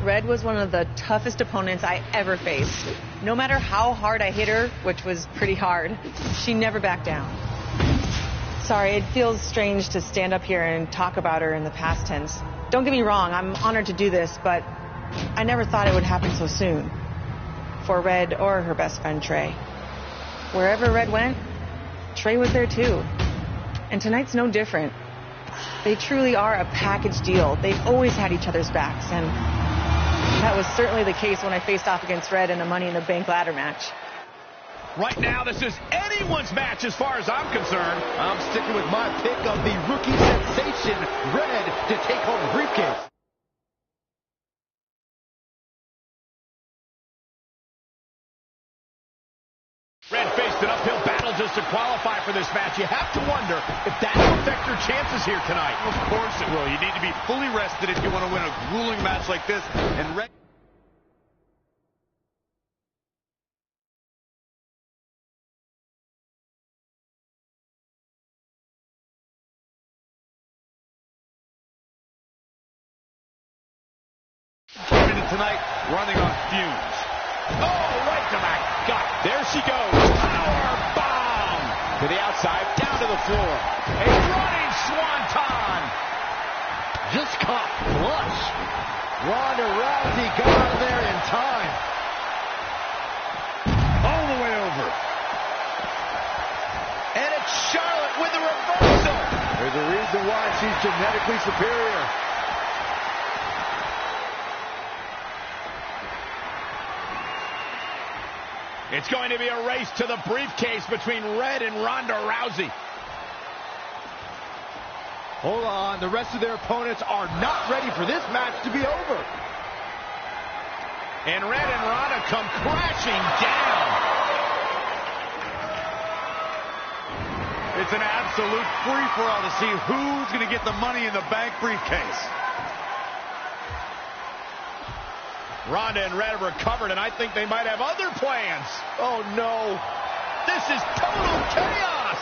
Red was one of the toughest opponents I ever faced. No matter how hard I hit her, which was pretty hard, she never backed down. Sorry, it feels strange to stand up here and talk about her in the past tense. Don't get me wrong, I'm honored to do this, but I never thought it would happen so soon. For Red or her best friend, Trey. Wherever Red went, Trey was there too. And tonight's no different. They truly are a package deal. They've always had each other's backs, and that was certainly the case when I faced off against Red in a Money in the Bank ladder match. Right now, this is anyone's match as far as I'm concerned. I'm sticking with my pick of the rookie sensation, Red, to take home the briefcase. Red faced an uphill battle just to qualify for this match. You have to wonder if that will affect your chances here tonight. Of course it will. You need to be fully rested if you want to win a grueling match like this. And Red... tonight, running on fumes. Oh, right to my gut. There she goes. Power bomb. To the outside, down to the floor. A running swanton. Just caught flush. Ronda Rousey got out of there in time. All the way over. And it's Charlotte with the reversal. There's a reason why she's genetically superior. It's going to be a race to the briefcase between Red and Ronda Rousey. Hold on, the rest of their opponents are not ready for this match to be over. And Red and Ronda come crashing down. It's an absolute free-for-all to see who's going to get the Money in the Bank briefcase. Ronda and Red have recovered, and I think they might have other plans. Oh, no. This is total chaos.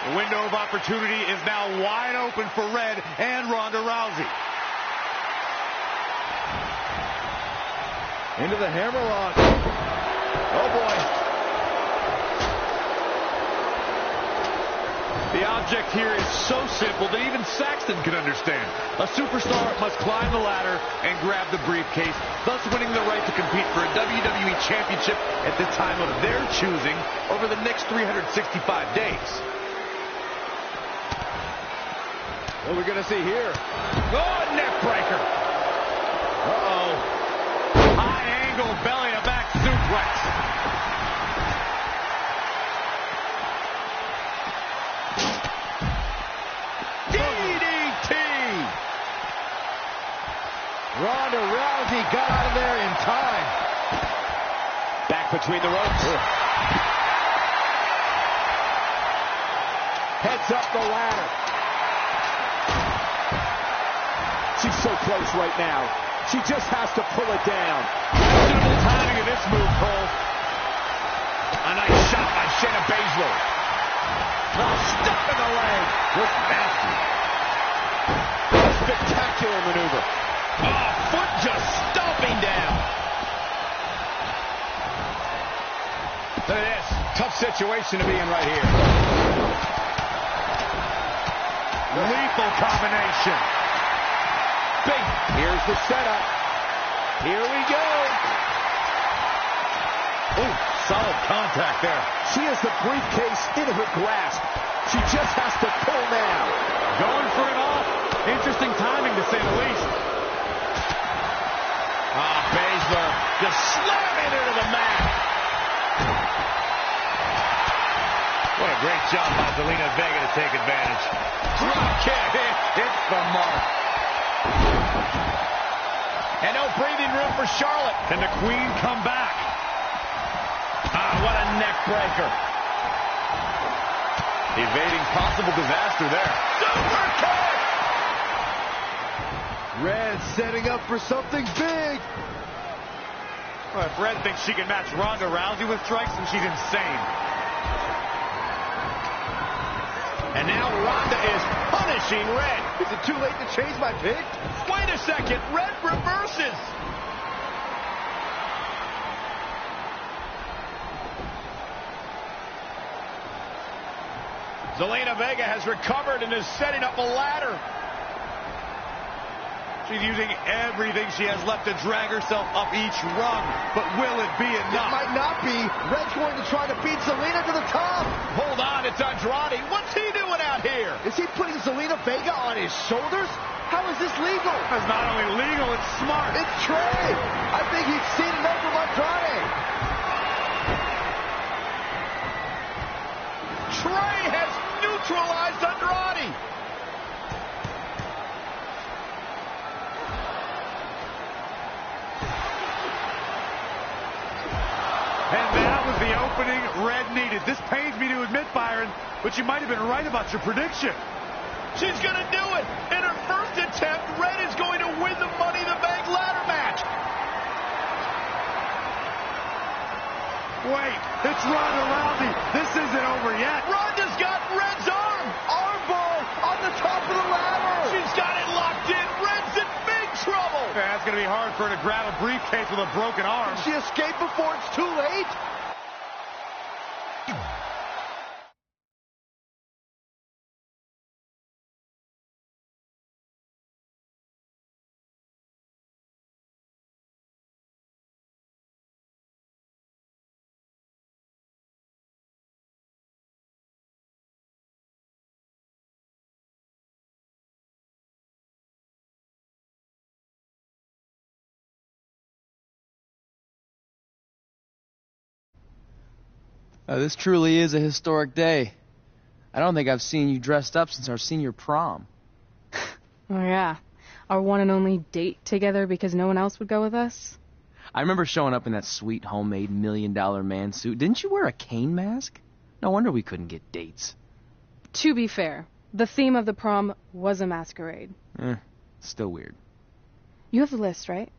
The window of opportunity is now wide open for Red and Ronda Rousey. Into the hammerlock. Oh, boy. The object here is so simple that even Saxton can understand. A superstar must climb the ladder and grab the briefcase, thus winning the right to compete for a WWE Championship at the time of their choosing over the next 365 days. What are we going to see here? Oh, neck breaker. Uh-oh. High angle belly to back suplex. Ronda Rousey got out of there in time. Back between the ropes. Heads up the ladder. She's so close right now. She just has to pull it down. Questionable timing of this move, Cole. A nice shot by Shayna Baszler. Oh, stuck in the leg. Just nasty. A spectacular maneuver. Oh, foot just stomping down. Look at this. Tough situation to be in right here. Lethal combination. Big. Here's the setup. Here we go. Oh, solid contact there. She has the briefcase in her grasp. She just has to pull now. Going for it all. Interesting timing, to say the least. Baszler just slamming her to the mat. What a great job by Zelina Vega to take advantage. Drop kick. It's the mark. And no breathing room for Charlotte. Can the Queen come back? Ah, what a neck breaker. Evading possible disaster there. Super kick! Red setting up for something big. Well, if Red thinks she can match Ronda Rousey with strikes, then she's insane. And now Ronda is punishing Red. Is it too late to change my pick? Wait a second. Red reverses. Zelina Vega has recovered and is setting up a ladder. She's using everything she has left to drag herself up each rung. But will it be enough? It might not be. Red's going to try to beat Zelina to the top. Hold on, it's Andrade. What's he doing out here? Is he putting Zelina Vega on his shoulders? How is this legal? It's not only legal, it's smart. It's Trey. I think he's seen enough from Andrade. Trey has neutralized Andrade. And that was the opening Red needed. This pains me to admit, Byron, but you might have been right about your prediction. She's going to do it. In her first attempt, Red is going to win the Money in the Bank ladder match. Wait, it's Ronda Rousey. This isn't over yet. Ronda's got Red's arm. Armbar on the top of the ladder. She's got it locked in. Red's in big trouble. Yeah, it's going to be hard for her to grab a briefcase with a broken arm. Can she escape before it's too late? This truly is a historic day. I don't think I've seen you dressed up since our senior prom. Oh, yeah. Our one and only date together because no one else would go with us? I remember showing up in that sweet homemade $1 million man suit. Didn't you wear a cane mask? No wonder we couldn't get dates. To be fair, the theme of the prom was a masquerade. Still weird. You have the list, right?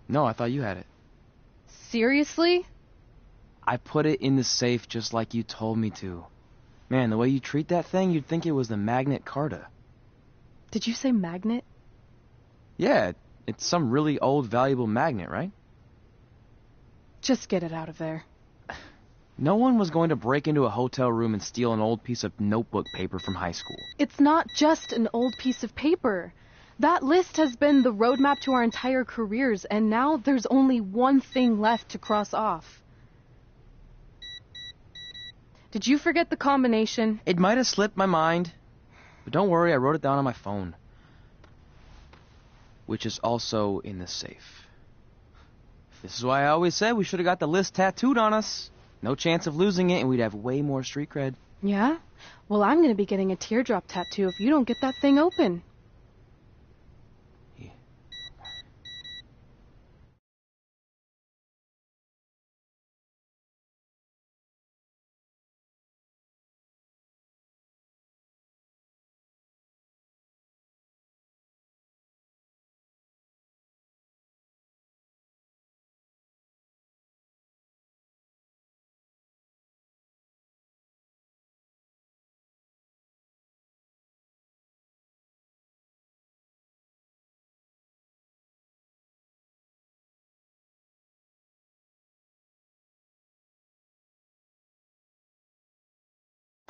No, I thought you had it. Seriously? I put it in the safe just like you told me to. Man, the way you treat that thing, you'd think it was the Magnet Carta. Did you say magnet? Yeah, it's some really old, valuable magnet, right? Just get it out of there. No one was going to break into a hotel room and steal an old piece of notebook paper from high school. It's not just an old piece of paper. That list has been the roadmap to our entire careers, and now there's only one thing left to cross off. Did you forget the combination? It might have slipped my mind, but don't worry, I wrote it down on my phone. Which is also in the safe. This is why I always said we should have got the list tattooed on us. No chance of losing it, and we'd have way more street cred. Yeah? Well, I'm going to be getting a teardrop tattoo if you don't get that thing open. Yeah.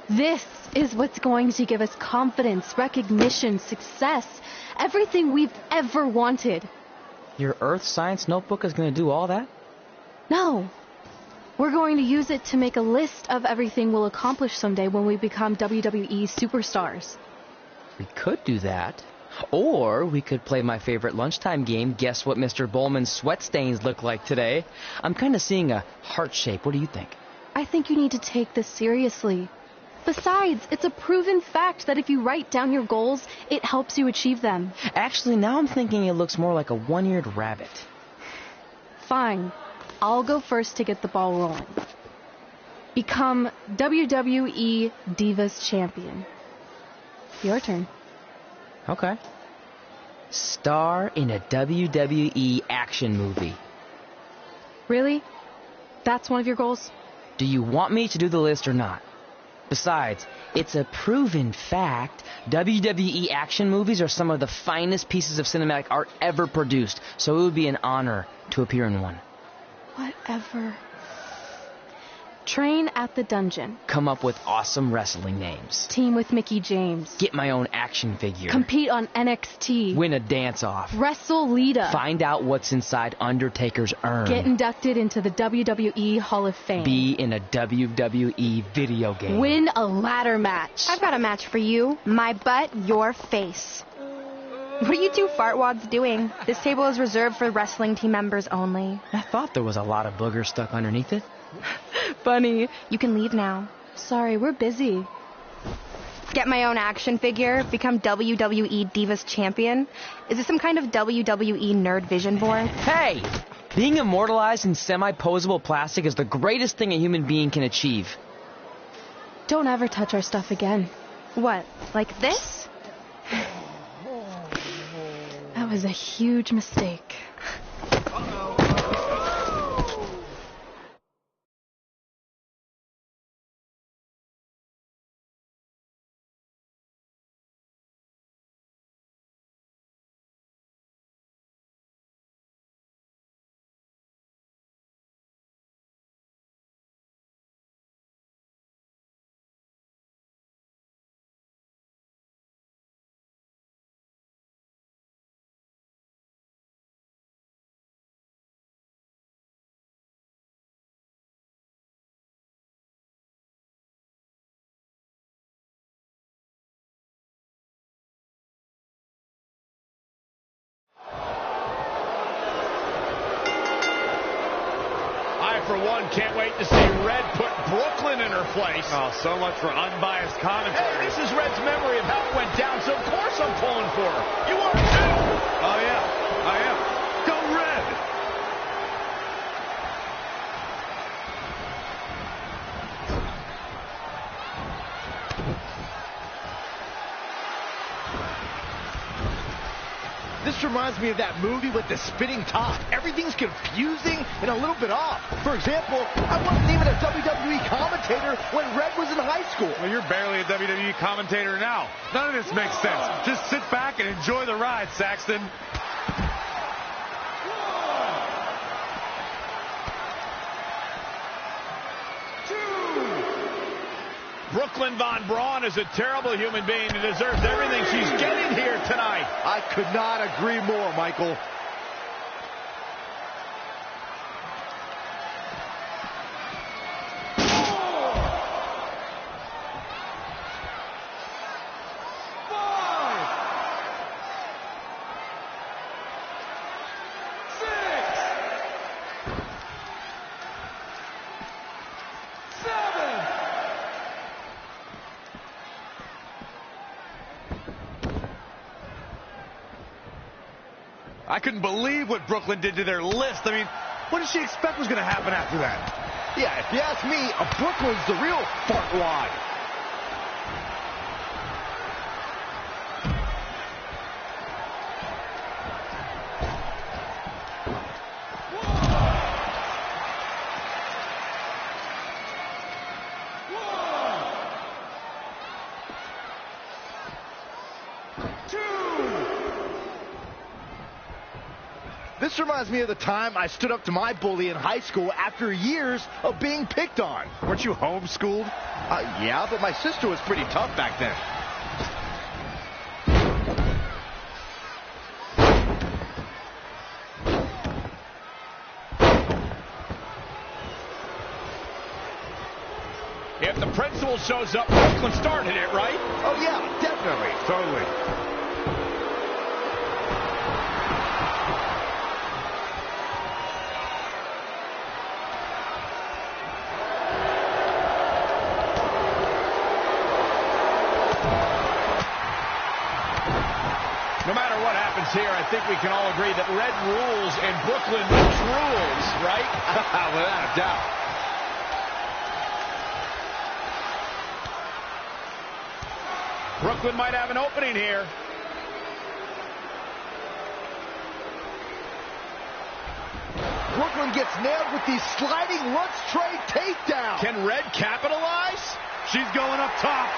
This is what's going to give us confidence, recognition, success, everything we've ever wanted. Your Earth Science notebook is going to do all that? No. We're going to use it to make a list of everything we'll accomplish someday when we become WWE superstars. We could do that. Or we could play my favorite lunchtime game, Guess What Mr. Bowman's Sweat Stains Look Like Today. I'm kind of seeing a heart shape. What do you think? I think you need to take this seriously. Besides, it's a proven fact that if you write down your goals, it helps you achieve them. Actually, now I'm thinking it looks more like a one-eared rabbit. Fine. I'll go first to get the ball rolling. Become WWE Divas Champion. Your turn. Okay. Star in a WWE action movie. Really? That's one of your goals? Do you want me to do the list or not? Besides, It's a proven fact. WWE action movies are some of the finest pieces of cinematic art ever produced, so it would be an honor to appear in one. Whatever. Train at the dungeon. Come up with awesome wrestling names. Team with Mickey James. Get my own action figure. Compete on NXT. Win a dance-off. Wrestle Lita. Find out what's inside Undertaker's urn. Get inducted into the WWE Hall of Fame. Be in a WWE video game. Win a ladder match. I've got a match for you. My butt, your face. What are you two fartwads doing? This table is reserved for wrestling team members only. I thought there was a lot of boogers stuck underneath it. Funny. You can leave now. Sorry, we're busy. Get my own action figure, become WWE Divas Champion. Is this some kind of WWE nerd vision board? Hey! Being immortalized in semi-posable plastic is the greatest thing a human being can achieve. Don't ever touch our stuff again. What, like this? That was a huge mistake. For one, can't wait to see Red put Brooklyn in her place. Oh, so much for unbiased commentary. Hey, this is Red's memory of how it went down, so of course I'm pulling for her. You are too. Oh, yeah, I am. Go Red! This reminds me of that movie with the spinning top. Everything's confusing and a little bit off. For example, I wasn't even a WWE commentator when Red was in high school. Well, you're barely a WWE commentator now. None of this makes sense. Just sit back and enjoy the ride, Saxton. Brooklyn Von Braun is a terrible human being and deserves everything she's getting here tonight. I could not agree more, Michael. I couldn't believe what Brooklyn did to their list. I mean, what did she expect was going to happen after that? Yeah, if you ask me, Brooklyn's the real fartwad. This reminds me of the time I stood up to my bully in high school after years of being picked on. Weren't you homeschooled? Yeah, but my sister was pretty tough back then. If the principal shows up, Brooklyn started it, right? Oh, yeah, definitely. Totally. No matter what happens here, I think we can all agree that Red rules and Brooklyn makes rules, right? Without a doubt. Brooklyn might have an opening here. Brooklyn gets nailed with the sliding lunch tray takedown. Can Red capitalize? She's going up top.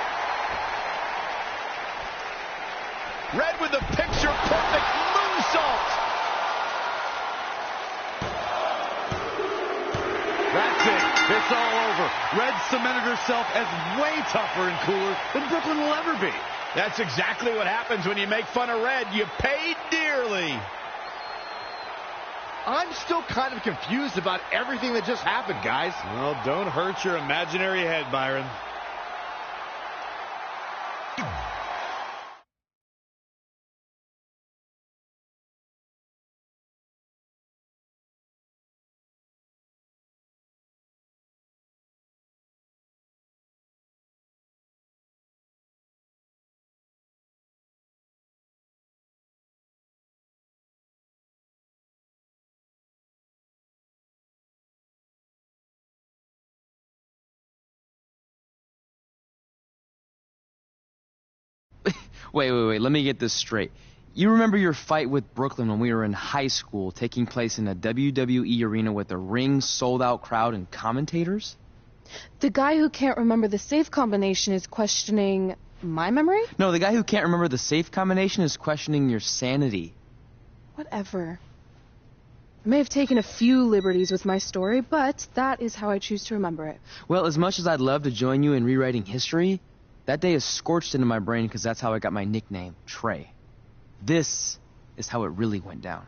Red with the picture-perfect moonsault. That's it. It's all over. Red cemented herself as way tougher and cooler than Brooklyn will ever be. That's exactly what happens when you make fun of Red. You pay dearly. I'm still kind of confused about everything that just happened, guys. Well, don't hurt your imaginary head, Byron. Wait, let me get this straight. You remember your fight with Brooklyn when we were in high school, taking place in a WWE arena with a ring, sold-out crowd, and commentators? The guy who can't remember the safe combination is questioning my memory? No, the guy who can't remember the safe combination is questioning your sanity. Whatever. I may have taken a few liberties with my story, but that is how I choose to remember it. Well, as much as I'd love to join you in rewriting history, that day is scorched into my brain because that's how I got my nickname, Trey. This is how it really went down.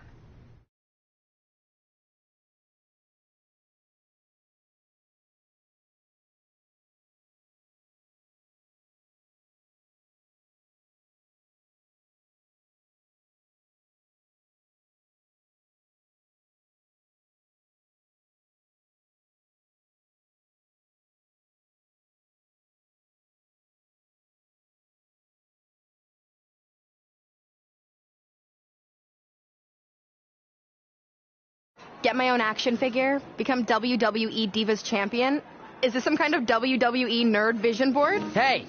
Get my own action figure? Become WWE Divas Champion? Is this some kind of WWE nerd vision board? Hey!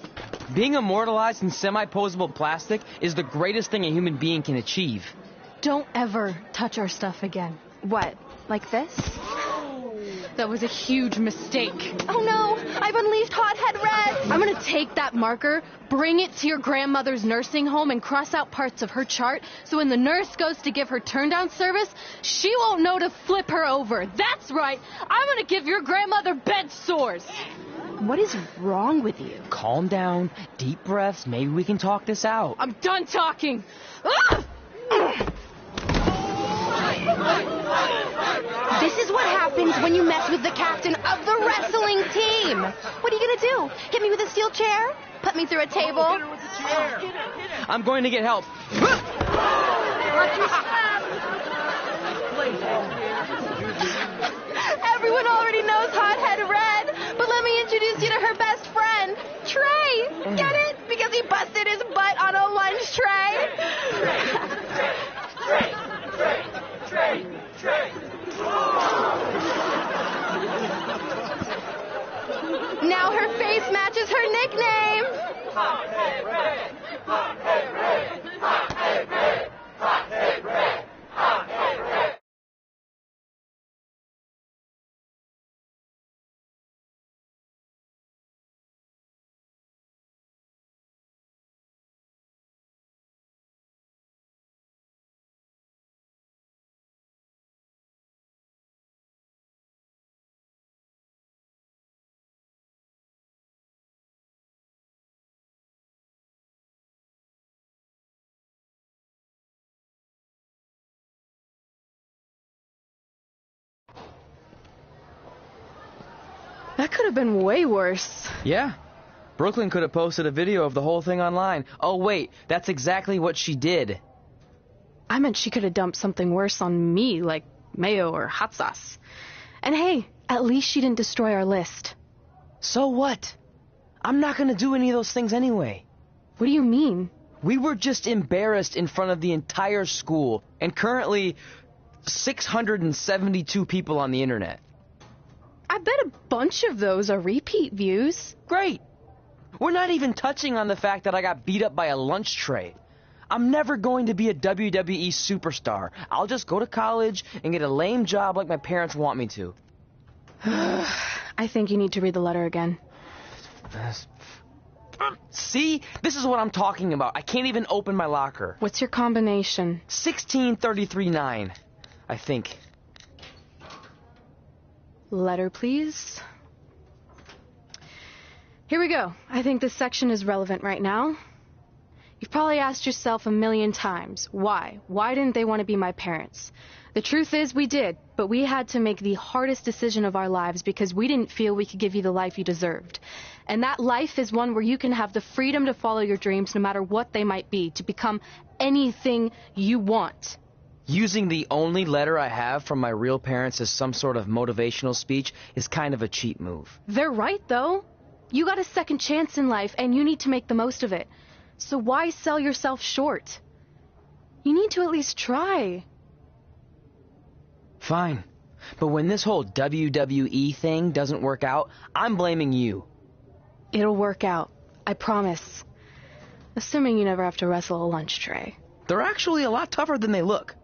Being immortalized in semi-posable plastic is the greatest thing a human being can achieve. Don't ever touch our stuff again. What? Like this? That was a huge mistake. Oh no! I've unleashed Hothead Red! I'm gonna take that marker, bring it to your grandmother's nursing home, and cross out parts of her chart so when the nurse goes to give her turn-down service, she won't know to flip her over. That's right! I'm gonna give your grandmother bed sores! What is wrong with you? Calm down, deep breaths, maybe we can talk this out. I'm done talking! Ah! This is what happens when you mess with the captain of the wrestling team. What are you gonna do? Hit me with a steel chair? Put me through a table? I'm going to get help. Everyone already knows Hothead Red, but let me introduce you to her best friend, Trey. Get it? Because he busted his butt on a lunch tray. Trey. Now her face matches her nickname. Hothead Red. Hothead Red. Hothead Red. Hothead Red. Hothead Red. That could have been way worse. Yeah. Brooklyn could have posted a video of the whole thing online. Oh, wait, that's exactly what she did. I meant she could have dumped something worse on me, like mayo or hot sauce. And hey, at least she didn't destroy our list. So what? I'm not gonna do any of those things anyway. What do you mean? We were just embarrassed in front of the entire school, and currently 672 people on the internet. I bet a bunch of those are repeat views. Great. We're not even touching on the fact that I got beat up by a lunch tray. I'm never going to be a WWE superstar. I'll just go to college and get a lame job like my parents want me to. I think you need to read the letter again. See? This is what I'm talking about. I can't even open my locker. What's your combination? 1633-9, I think. Letter, please. Here we go. I think this section is relevant right now. You've probably asked yourself a million times, why? Why didn't they want to be my parents? The truth is we did, but we had to make the hardest decision of our lives because we didn't feel we could give you the life you deserved. And that life is one where you can have the freedom to follow your dreams no matter what they might be, to become anything you want. Using the only letter I have from my real parents as some sort of motivational speech is kind of a cheap move. They're right, though. You got a second chance in life, and you need to make the most of it. So why sell yourself short? You need to at least try. Fine. But when this whole WWE thing doesn't work out, I'm blaming you. It'll work out. I promise. Assuming you never have to wrestle a lunch tray. They're actually a lot tougher than they look.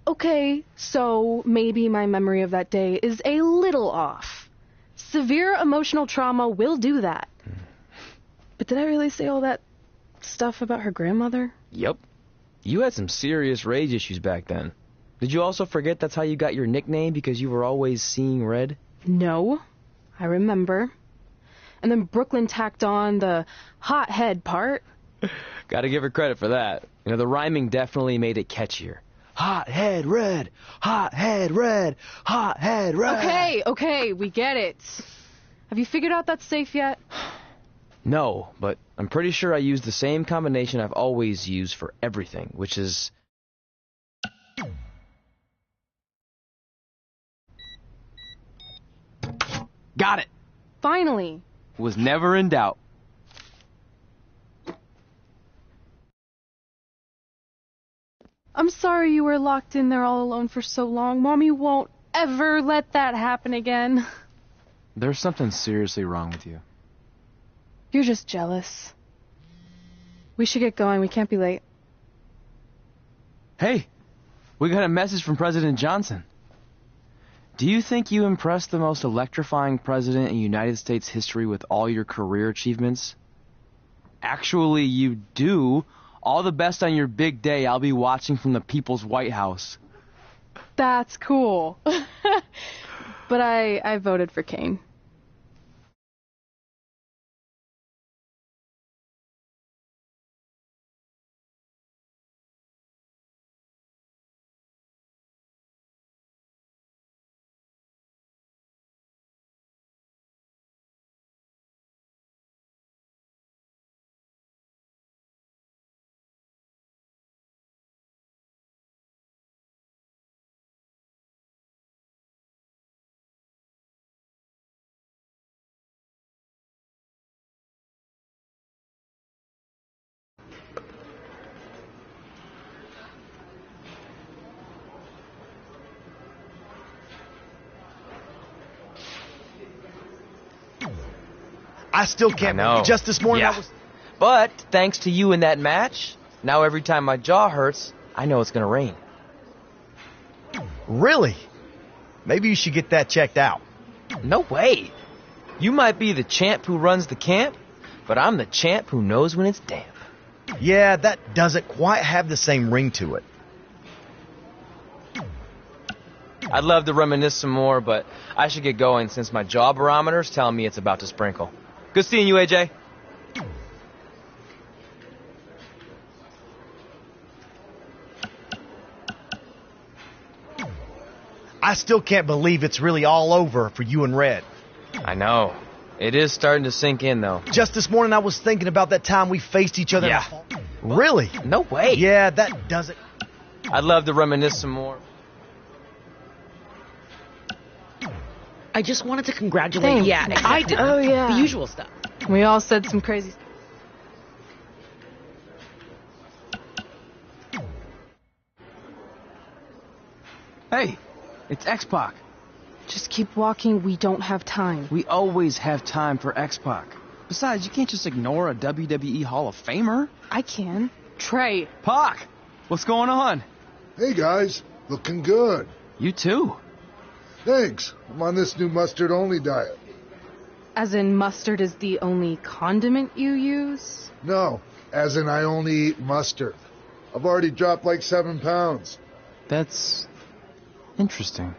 Okay, so maybe my memory of that day is a little off. Severe emotional trauma will do that. But did I really say all that stuff about her grandmother? Yep. You had some serious rage issues back then. Did you also forget that's how you got your nickname because you were always seeing red? No, I remember. And then Brooklyn tacked on the hothead part. Gotta give her credit for that. You know, the rhyming definitely made it catchier. Hot head red, hot head red, hot head red. Okay, we get it. Have you figured out that safe yet? No, but I'm pretty sure I used the same combination I've always used for everything, which is... Got it! Finally. Was never in doubt. I'm sorry you were locked in there all alone for so long. Mommy won't ever let that happen again. There's something seriously wrong with you. You're just jealous. We should get going. We can't be late. Hey, we got a message from President Johnson. Do you think you impressed the most electrifying president in United States history with all your career achievements? Actually, you do. All the best on your big day. I'll be watching from the People's White House. That's cool. But I voted for Kane. I still can't believe just this morning I was... But thanks to you in that match, now every time my jaw hurts, I know it's going to rain. Really? Maybe you should get that checked out. No way. You might be the champ who runs the camp, but I'm the champ who knows when it's damp. Yeah, that doesn't quite have the same ring to it. I'd love to reminisce some more, but I should get going since my jaw barometer's telling me it's about to sprinkle. Good seeing you, AJ. I still can't believe it's really all over for you and Red. I know. It is starting to sink in, though. Just this morning I was thinking about that time we faced each other. Yeah. Really? No way. Yeah, that doesn't... I'd love to reminisce some more. I just wanted to congratulate you. Thanks. Yeah, exactly. I did. Oh, yeah. The usual stuff. We all said some crazy stuff. Hey, it's X-Pac. Just keep walking. We don't have time. We always have time for X-Pac. Besides, you can't just ignore a WWE Hall of Famer. I can. Trey. Pac, what's going on? Hey guys, looking good. You too. Thanks. I'm on this new mustard-only diet. As in mustard is the only condiment you use? No, as in I only eat mustard. I've already dropped like 7 pounds. That's interesting.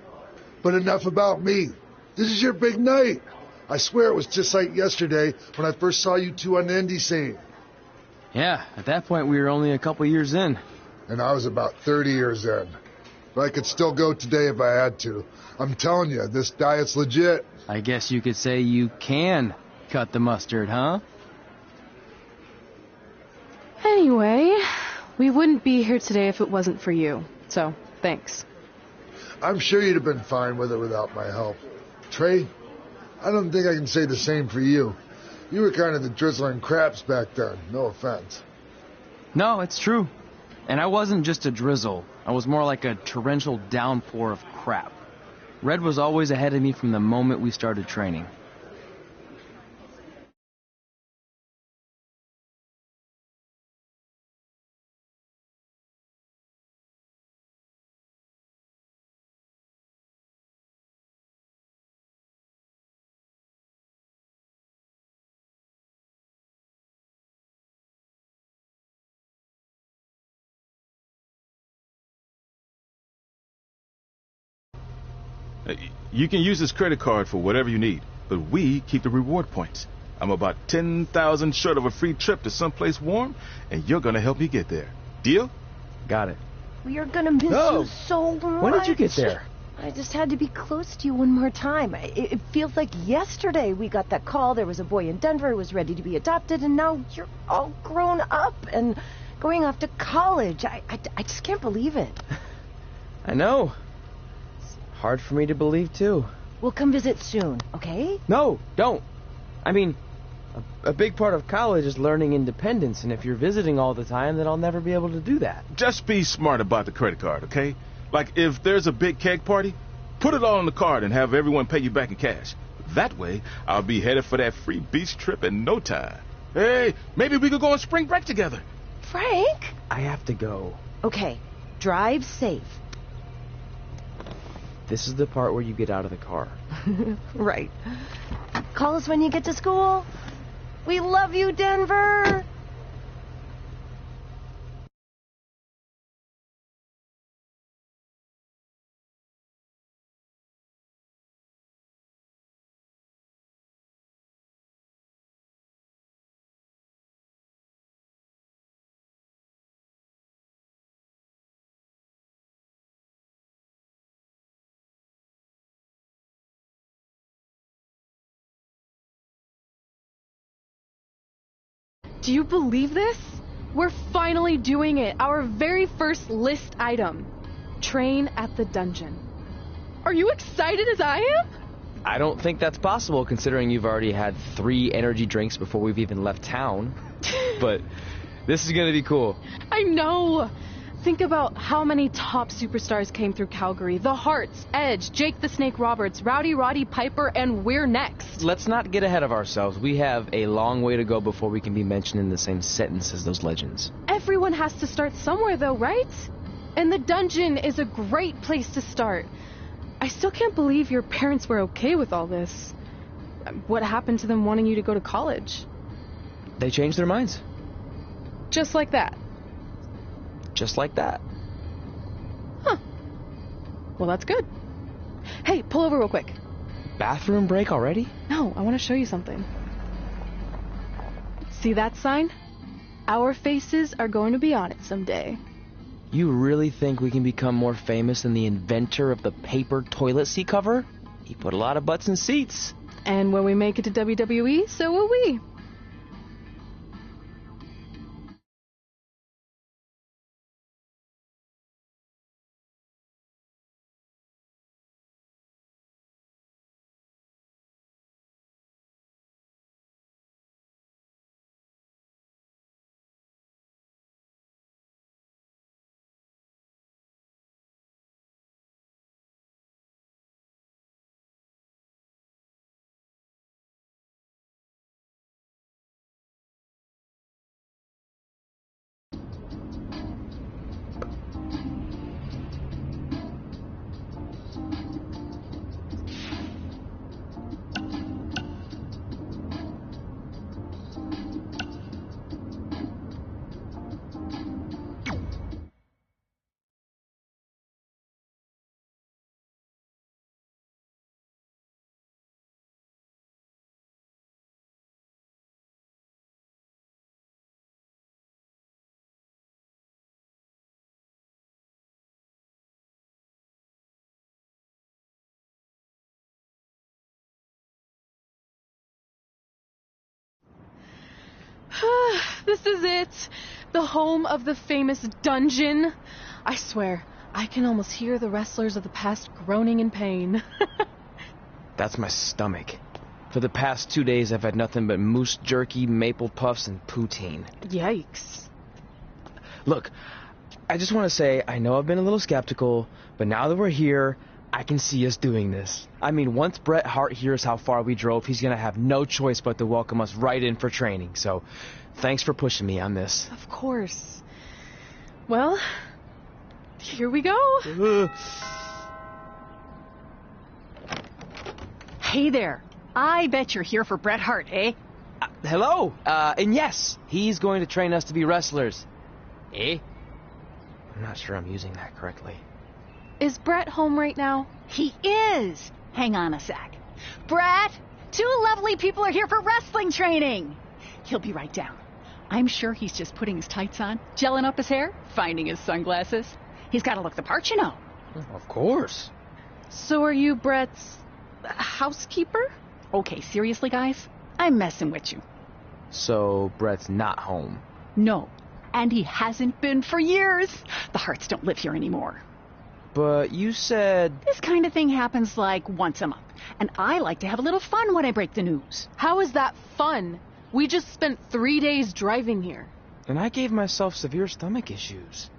But enough about me. This is your big night. I swear it was just like yesterday when I first saw you two on the indie scene. Yeah, at that point we were only a couple years in. And I was about 30 years in. But I could still go today if I had to. I'm telling you, this diet's legit. I guess you could say you can cut the mustard, huh? Anyway, we wouldn't be here today if it wasn't for you. So, thanks. I'm sure you'd have been fine with it without my help. Trey, I don't think I can say the same for you. You were kind of the drizzling craps back then. No offense. No, it's true. And I wasn't just a drizzle. I was more like a torrential downpour of crap. Red was always ahead of me from the moment we started training. You can use this credit card for whatever you need, but we keep the reward points. I'm about 10,000 short of a free trip to someplace warm, and you're gonna help me get there. Deal? Got it. We are gonna miss you so much. When did you get there? I just had to be close to you one more time. It feels like yesterday we got that call. There was a boy in Denver who was ready to be adopted, and now you're all grown up and going off to college. I just can't believe it. I know. Hard for me to believe, too. We'll come visit soon, okay? No, don't. I mean, a big part of college is learning independence, and if you're visiting all the time, then I'll never be able to do that. Just be smart about the credit card, okay? Like, if there's a big keg party, put it all on the card and have everyone pay you back in cash. That way, I'll be headed for that free beach trip in no time. Hey, maybe we could go on spring break together. Frank? I have to go. Okay, drive safe. This is the part where you get out of the car. Right. Call us when you get to school. We love you, Denver. Do you believe this? We're finally doing it. Our very first list item. Train at the dungeon. Are you excited as I am? I don't think that's possible, considering you've already had 3 energy drinks before we've even left town. But this is going to be cool. I know. Think about how many top superstars came through Calgary. The Hearts, Edge, Jake the Snake Roberts, Rowdy Roddy Piper, and we're next. Let's not get ahead of ourselves. We have a long way to go before we can be mentioned in the same sentence as those legends. Everyone has to start somewhere, though, right? And the dungeon is a great place to start. I still can't believe your parents were okay with all this. What happened to them wanting you to go to college? They changed their minds. Just like that. Just like that. Huh. Well, that's good. Hey, pull over real quick. Bathroom break already? No, I want to show you something. See that sign? Our faces are going to be on it someday. You really think we can become more famous than the inventor of the paper toilet seat cover? He put a lot of butts in seats. And when we make it to WWE, so will we. This is it. The home of the famous dungeon. I swear, I can almost hear the wrestlers of the past groaning in pain. That's my stomach. For the past 2 days, I've had nothing but moose jerky, maple puffs, and poutine. Yikes. Look, I just want to say, I know I've been a little skeptical, but now that we're here, I can see us doing this. I mean, once Bret Hart hears how far we drove, he's going to have no choice but to welcome us right in for training. So, thanks for pushing me on this. Of course. Well, here we go. Hey there. I bet you're here for Bret Hart, eh? Hello. And yes, he's going to train us to be wrestlers. Eh? I'm not sure I'm using that correctly. Is Bret home right now? He is. Hang on a sec. Bret, 2 lovely people are here for wrestling training. He'll be right down. I'm sure he's just putting his tights on, gelling up his hair, finding his sunglasses. He's got to look the part, you know. Of course. So are you Bret's housekeeper? Okay, seriously, guys? I'm messing with you. So Bret's not home? No, and he hasn't been for years. The Harts don't live here anymore. But you said... This kind of thing happens like once a month, and I like to have a little fun when I break the news. How is that fun? We just spent 3 days driving here. And I gave myself severe stomach issues.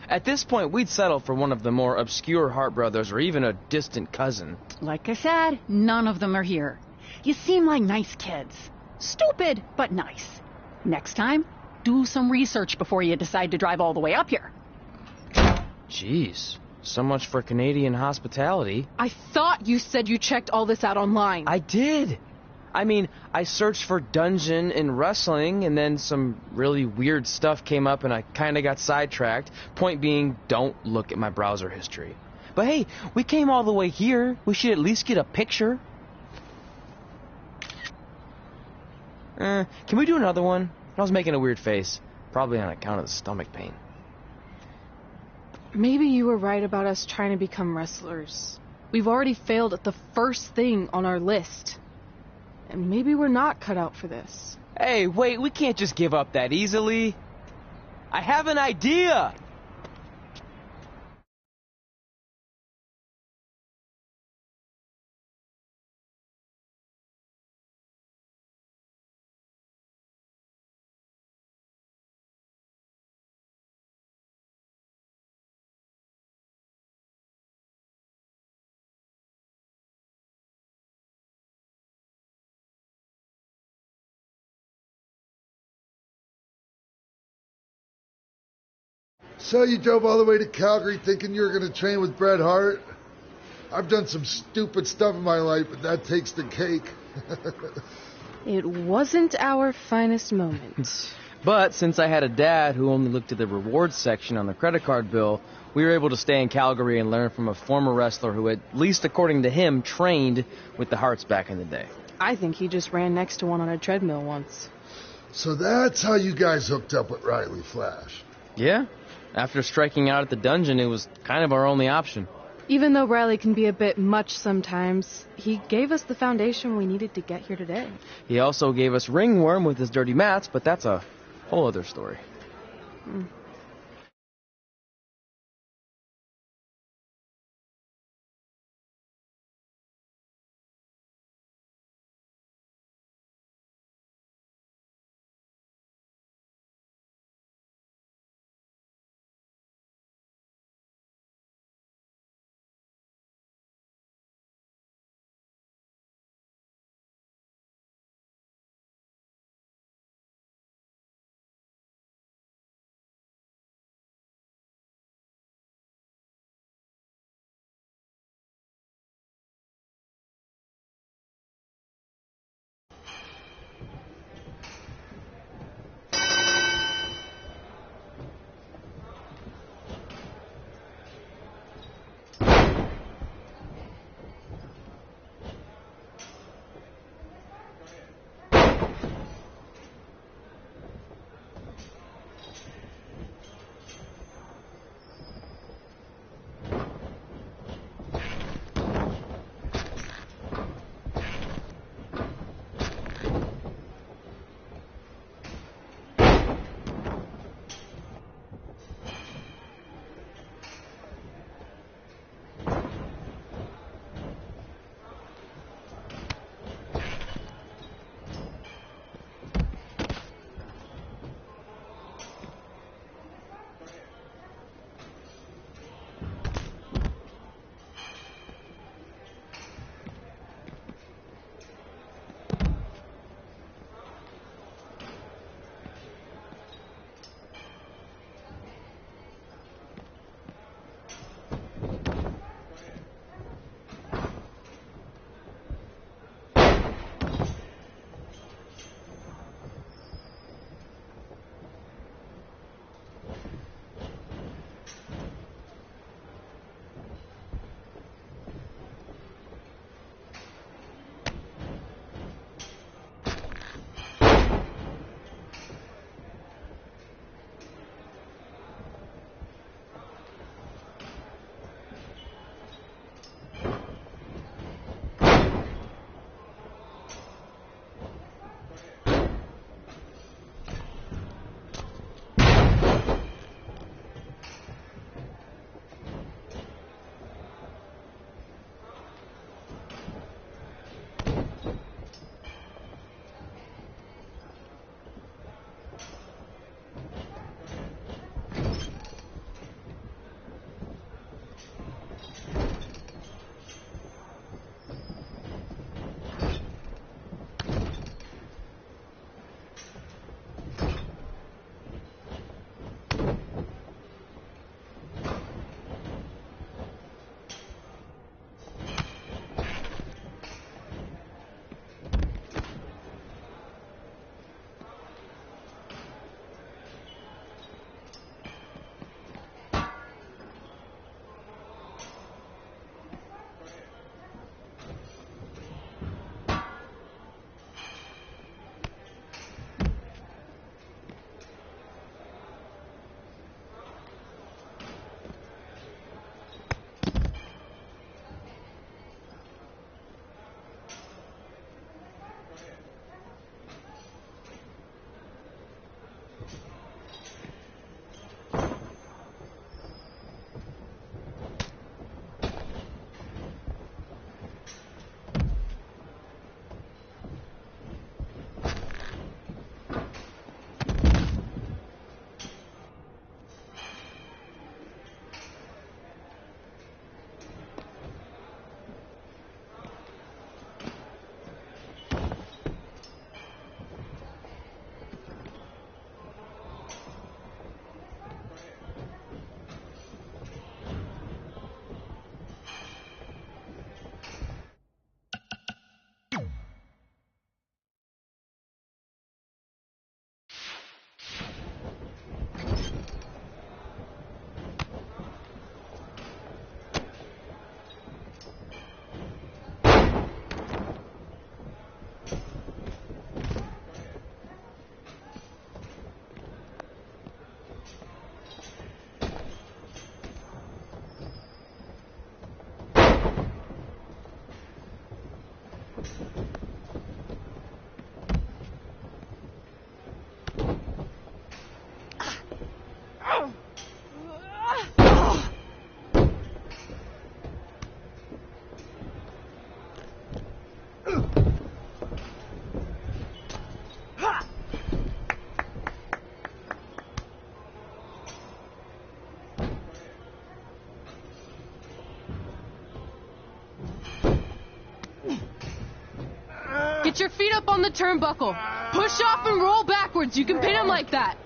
At this point, we'd settle for one of the more obscure Hart brothers or even a distant cousin. Like I said, none of them are here. You seem like nice kids. Stupid, but nice. Next time, do some research before you decide to drive all the way up here. Jeez. So much for Canadian hospitality. I thought you said you checked all this out online. I did. I mean, I searched for dungeon in wrestling, and then some really weird stuff came up, and I kind of got sidetracked. Point being, don't look at my browser history. But hey, we came all the way here. We should at least get a picture. Can we do another one? I was making a weird face. Probably on account of the stomach pain. Maybe you were right about us trying to become wrestlers. We've already failed at the first thing on our list. And maybe we're not cut out for this. Hey, wait, we can't just give up that easily. I have an idea! So you drove all the way to Calgary thinking you were going to train with Bret Hart? I've done some stupid stuff in my life, but that takes the cake. It wasn't our finest moment. But since I had a dad who only looked at the rewards section on the credit card bill, we were able to stay in Calgary and learn from a former wrestler who, at least according to him, trained with the Harts back in the day. I think he just ran next to one on a treadmill once. So that's how you guys hooked up with Riley Flash. Yeah. After striking out at the dungeon, it was kind of our only option. Even though Riley can be a bit much sometimes, he gave us the foundation we needed to get here today. He also gave us ringworm with his dirty mats, but that's a whole other story. Get your feet up on the turnbuckle. Push off and roll backwards. You can pin him like that.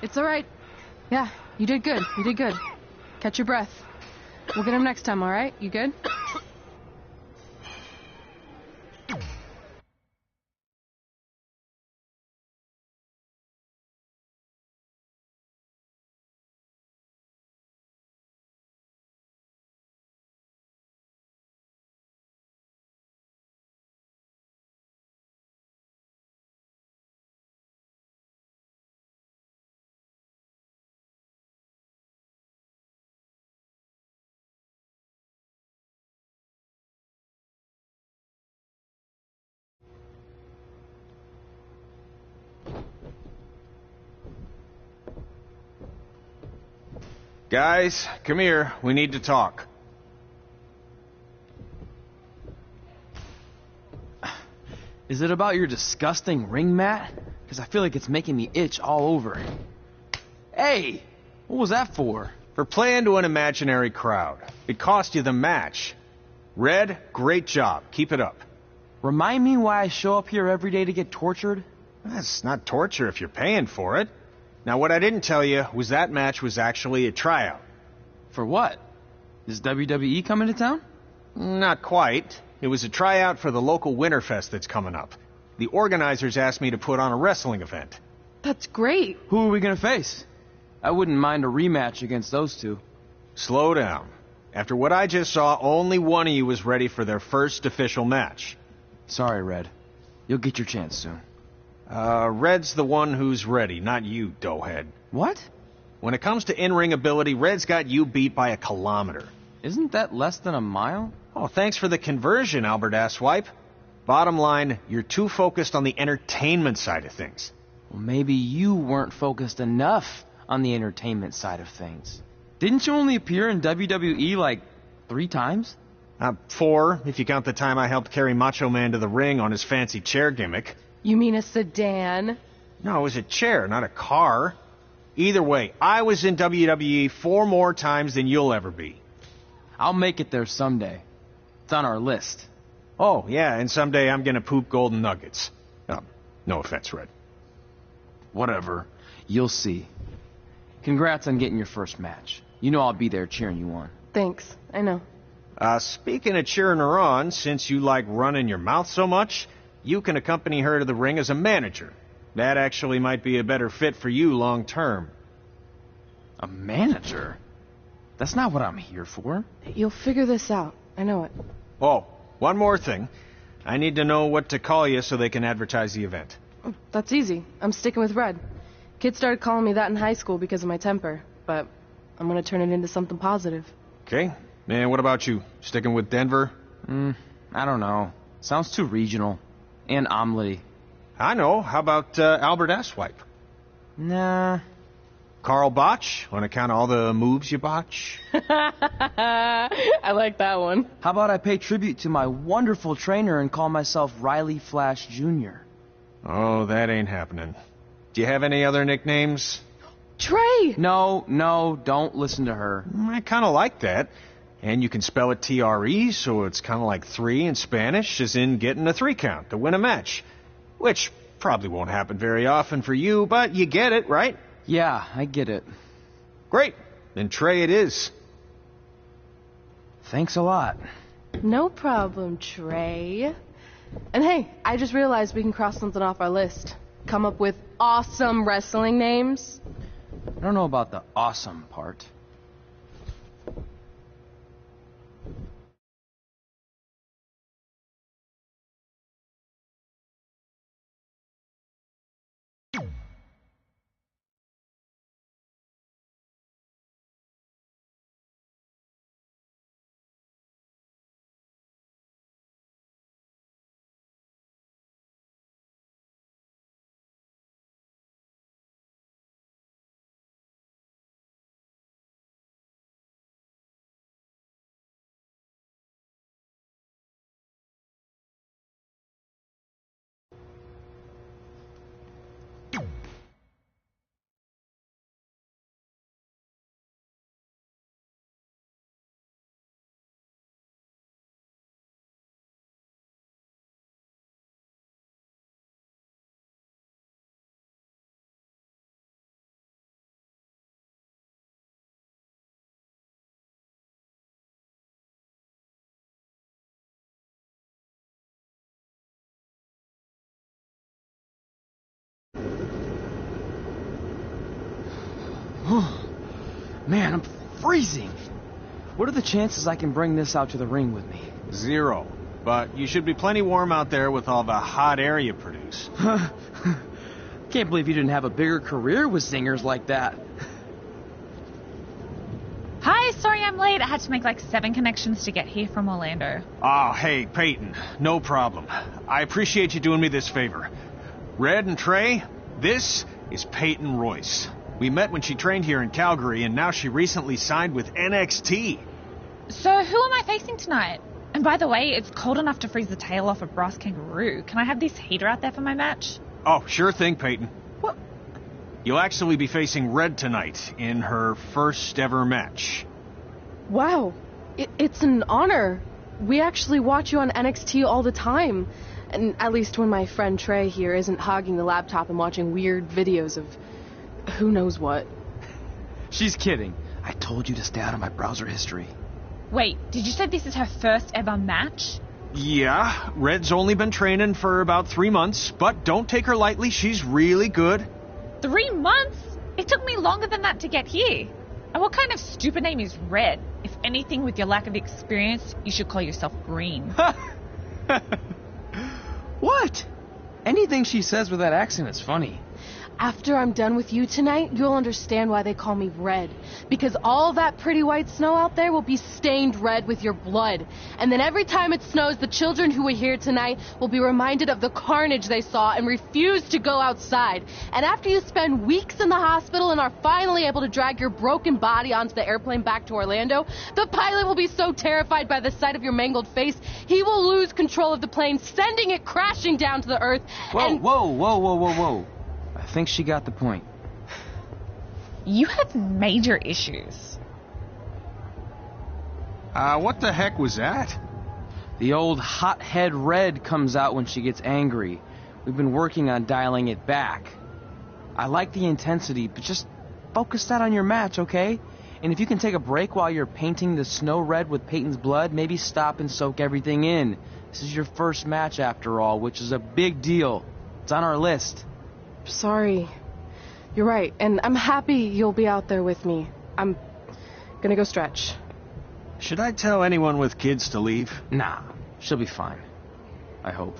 It's all right. Yeah, you did good. You did good. Catch your breath. We'll get him next time, all right? You good? Guys, come here. We need to talk. Is it about your disgusting ring mat? Because I feel like it's making me itch all over. Hey! What was that for? For playing to an imaginary crowd. It cost you the match. Red, great job. Keep it up. Remind me why I show up here every day to get tortured? That's not torture if you're paying for it. Now, what I didn't tell you was that match was actually a tryout. For what? Is WWE coming to town? Not quite. It was a tryout for the local Winterfest that's coming up. The organizers asked me to put on a wrestling event. That's great. Who are we gonna face? I wouldn't mind a rematch against those two. Slow down. After what I just saw, only one of you was ready for their first official match. Sorry, Red. You'll get your chance soon. Red's the one who's ready, not you, doughhead. What? When it comes to in-ring ability, Red's got you beat by a kilometer. Isn't that less than a mile? Oh, thanks for the conversion, Albert Asswipe. Bottom line, you're too focused on the entertainment side of things. Well, maybe you weren't focused enough on the entertainment side of things. Didn't you only appear in WWE like 3 times? 4, if you count the time I helped carry Macho Man to the ring on his fancy chair gimmick. You mean a sedan? No, it was a chair, not a car. Either way, I was in WWE 4 more times than you'll ever be. I'll make it there someday. It's on our list. Oh, yeah, and someday I'm gonna poop golden nuggets. No offense, Red. Whatever. You'll see. Congrats on getting your first match. You know I'll be there cheering you on. Thanks. I know. Speaking of cheering her on, since you like running your mouth so much, you can accompany her to the ring as a manager. That actually might be a better fit for you long term. A manager? That's not what I'm here for. You'll figure this out. I know it. Oh, one more thing. I need to know what to call you so they can advertise the event. Oh, that's easy. I'm sticking with Red. Kids started calling me that in high school because of my temper, but I'm gonna turn it into something positive. Okay. And what about you? Sticking with Denver? I don't know. Sounds too regional. And omelette-y. I know. How about Albert Asswipe? Nah. Carl Botch, on account of all the moves you botch? I like that one. How about I pay tribute to my wonderful trainer and call myself Riley Flash Jr.? Oh, that ain't happening. Do you have any other nicknames? Trey! No, don't listen to her. I kind of like that. And you can spell it T-R-E, so it's kind of like 3 in Spanish, as in getting a 3 count to win a match. Which probably won't happen very often for you, but you get it, right? Yeah, I get it. Great. Then Trey it is. Thanks a lot. No problem, Trey. And hey, I just realized we can cross something off our list. Come up with awesome wrestling names. I don't know about the awesome part. Man, I'm freezing. What are the chances I can bring this out to the ring with me? 0. But you should be plenty warm out there with all the hot air you produce. Can't believe you didn't have a bigger career with singers like that. Hi, sorry I'm late. I had to make like 7 connections to get here from Orlando. Oh, hey, Peyton. No problem. I appreciate you doing me this favor. Red and Trey, this is Peyton Royce. We met when she trained here in Calgary, and now she recently signed with NXT. So who am I facing tonight? And by the way, it's cold enough to freeze the tail off a brass kangaroo. Can I have this heater out there for my match? Oh, sure thing, Peyton. What? You'll actually be facing Red tonight in her first ever match. Wow. It's an honor. We actually watch you on NXT all the time. And at least when my friend Trey here isn't hogging the laptop and watching weird videos of who knows what. She's kidding. I told you to stay out of my browser history. Wait, did you say this is her first ever match? Yeah, Red's only been training for about 3 months, but don't take her lightly, she's really good. 3 months? It took me longer than that to get here. And what kind of stupid name is Red? If anything, with your lack of experience, you should call yourself Green. What? Anything she says with that accent is funny. After I'm done with you tonight, you'll understand why they call me Red. Because all that pretty white snow out there will be stained red with your blood. And then every time it snows, the children who were here tonight will be reminded of the carnage they saw and refuse to go outside. And after you spend weeks in the hospital and are finally able to drag your broken body onto the airplane back to Orlando, the pilot will be so terrified by the sight of your mangled face, he will lose control of the plane, sending it crashing down to the earth. Whoa. I think she got the point. You have major issues. What the heck was that? The old hothead Red comes out when she gets angry. We've been working on dialing it back. I like the intensity, but just focus that on your match, okay? And if you can take a break while you're painting the snow red with Peyton's blood, maybe stop and soak everything in. This is your first match after all, which is a big deal. It's on our list. Sorry. You're right, and I'm happy you'll be out there with me. I'm gonna go stretch. Should I tell anyone with kids to leave? Nah, she'll be fine. I hope.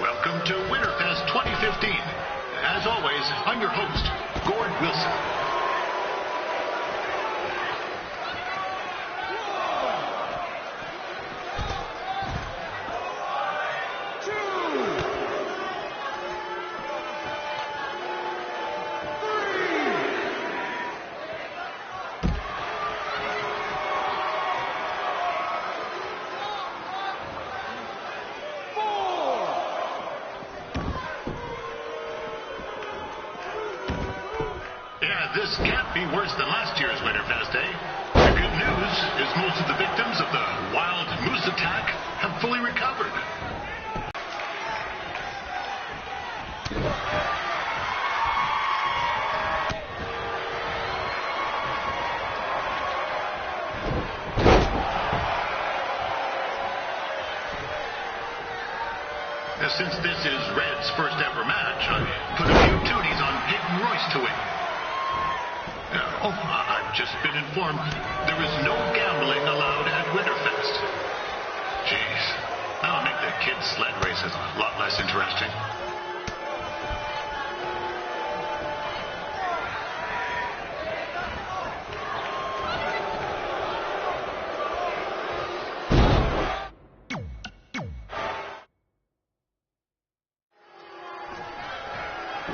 Welcome to Winterfest 2015. As always, I'm your host, Gord Wilson. This can't be worse than last year's Winterfest, eh? The good news is most of the victims of the wild moose attack have fully recovered. Since this is Red's first ever match, I put a few tooties on Peyton Royce to win. I've just been informed there is no gambling allowed at Winterfest. Jeez, that'll make the kids' sled races a lot less interesting.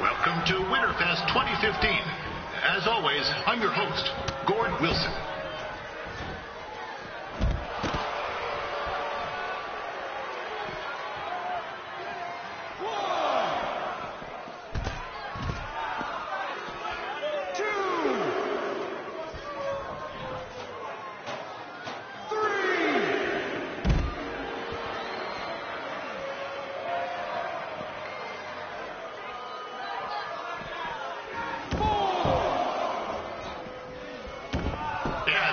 Welcome to Winterfest 2015. As always, I'm your host, Gord Wilson.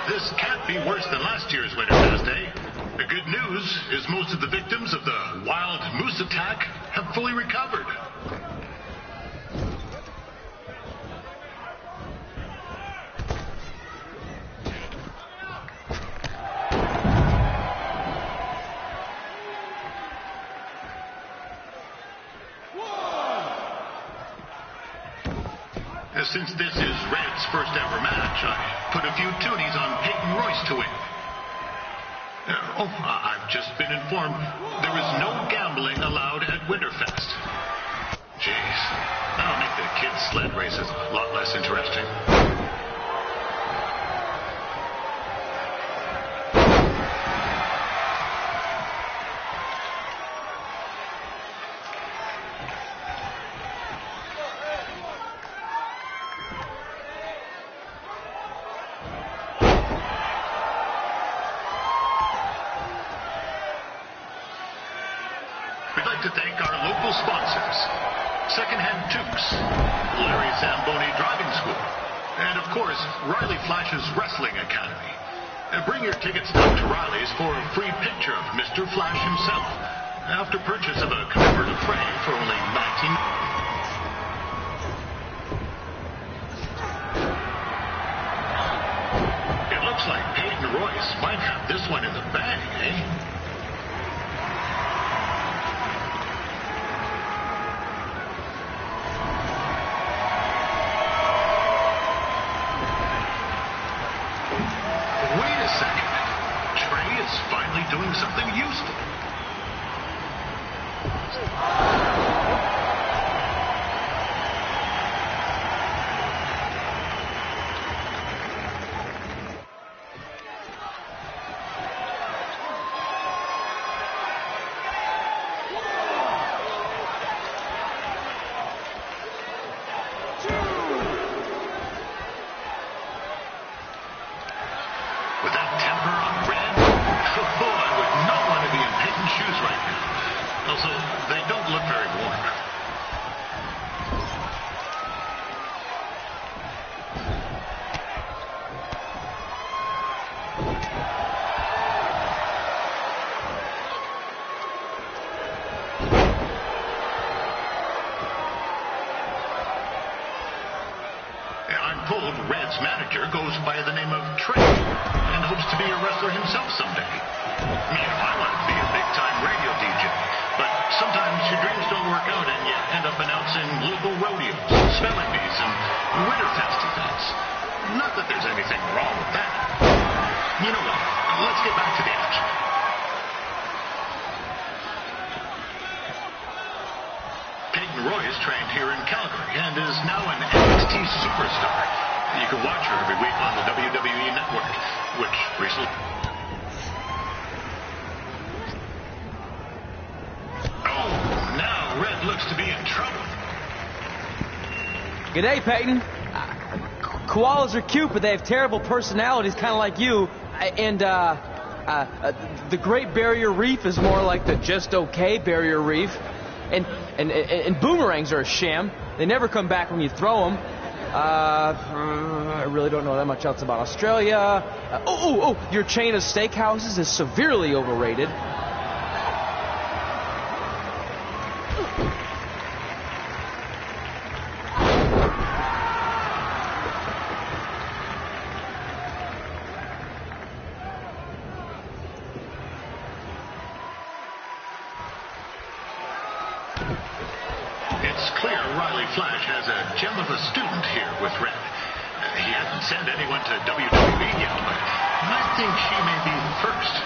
This can't be worse than last year's Winterfest Day. The good news is most of the victims of the wild moose attack have fully recovered. Since this is Red's first ever match, I put a few toonies on Peyton Royce to win. I've just been informed there is no gambling allowed at Winterfest. Jeez, that'll make the kids' sled races a lot less interesting. We'd like to thank our local sponsors, Secondhand Tukes, Larry Zamboni Driving School, and of course, Riley Flash's Wrestling Academy. Bring your tickets down to Riley's for a free picture of Mr. Flash himself, after purchase of a commemorative frame for only $19. It looks like Peyton Royce might have this one in the bag, eh? Doing something useful. With that temper on Red, I would not want to be in Peyton's shoes right now. Also, they don't look very warm. I'm told Red's manager goes by the name of Trey and hopes to be a wrestler himself someday. I want to be a big-time radio DJ, but sometimes your dreams don't work out and you end up announcing local rodeos, spelling bees, and Winterfest events. Not that there's anything wrong with that. You know what? Let's get back to the action. Peyton Royce trained here in Calgary and is now an NXT superstar. You can watch her every week on the WWE Network, which recently... Red looks to be in trouble. G'day, Peyton. Koalas are cute, but they have terrible personalities, kind of like you. And the Great Barrier Reef is more like the just okay Barrier Reef. And boomerangs are a sham. They never come back when you throw them. I really don't know that much else about Australia. Your chain of steakhouses is severely overrated. It's clear Riley Flash has a gem of a student here with Red. He hasn't sent anyone to WWE yet, but I think she may be the first.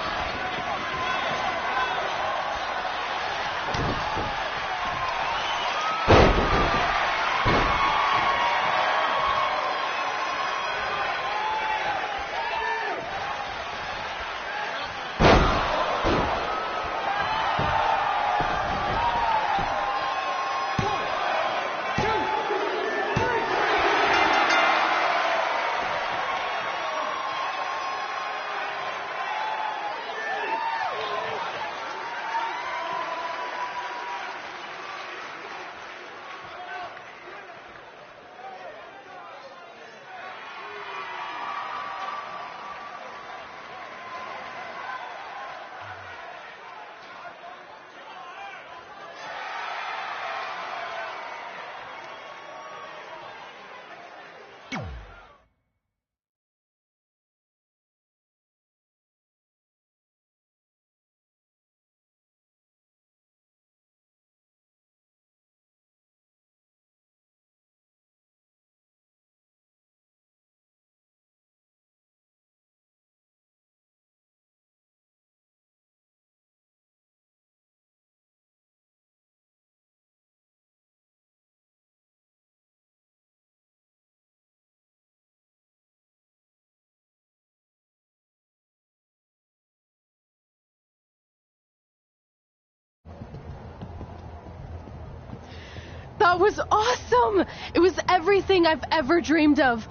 That was awesome! It was everything I've ever dreamed of.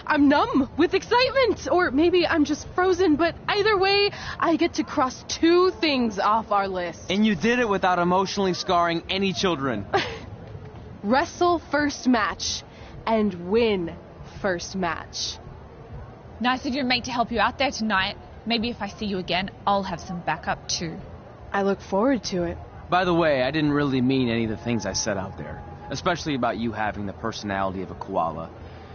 I'm numb with excitement, or maybe I'm just frozen, but either way, I get to cross 2 things off our list. And you did it without emotionally scarring any children. Wrestle first match and win first match. Nice of your mate to help you out there tonight. Maybe if I see you again, I'll have some backup too. I look forward to it. By the way, I didn't really mean any of the things I said out there, especially about you having the personality of a koala.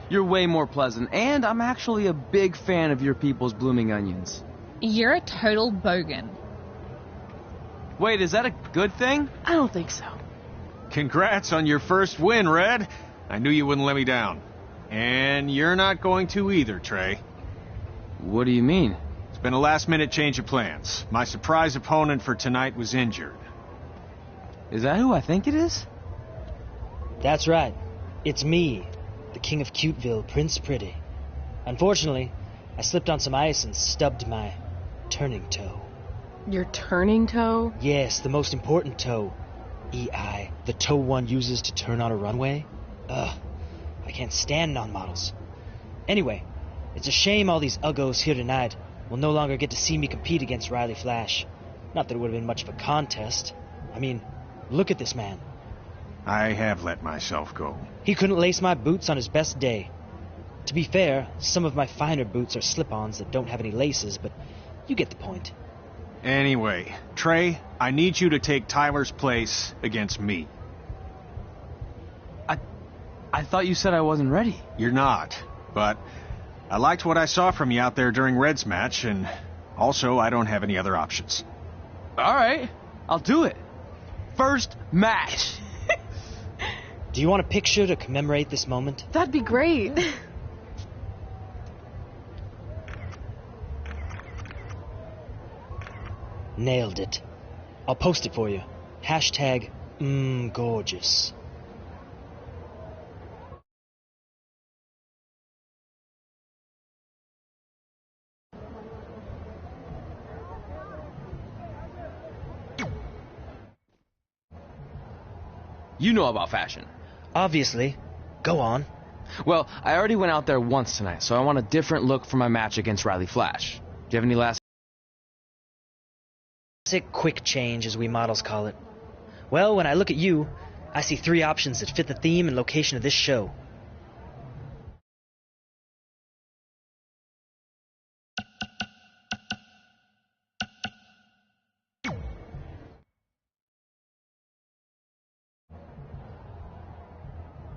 You're way more pleasant, and I'm actually a big fan of your people's blooming onions. You're a total bogan. Wait, is that a good thing? I don't think so. Congrats on your first win, Red. I knew you wouldn't let me down. And you're not going to either, Trey. What do you mean? It's been a last-minute change of plans. My surprise opponent for tonight was injured. Is that who I think it is? That's right. It's me, the King of Cuteville, Prince Pretty. Unfortunately, I slipped on some ice and stubbed my turning toe. Your turning toe? Yes, the most important toe. EI, the toe one uses to turn on a runway. Ugh, I can't stand non-models. Anyway, it's a shame all these uggos here tonight will no longer get to see me compete against Riley Flash. Not that it would have been much of a contest. I mean, look at this man. I have let myself go. He couldn't lace my boots on his best day. To be fair, some of my finer boots are slip-ons that don't have any laces, but you get the point. Anyway, Trey, I need you to take Tyler's place against me. I thought you said I wasn't ready. You're not, but I liked what I saw from you out there during Red's match, and also I don't have any other options. All right, I'll do it. First match. Do you want a picture to commemorate this moment? That'd be great. Nailed it. I'll post it for you. Hashtag gorgeous. You know about fashion. Obviously. Go on. Well, I already went out there once tonight, so I want a different look for my match against Riley Flash. Do you have any last... Quick change, as we models call it. Well, when I look at you, I see 3 options that fit the theme and location of this show.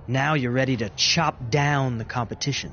Now you're ready to chop down the competition.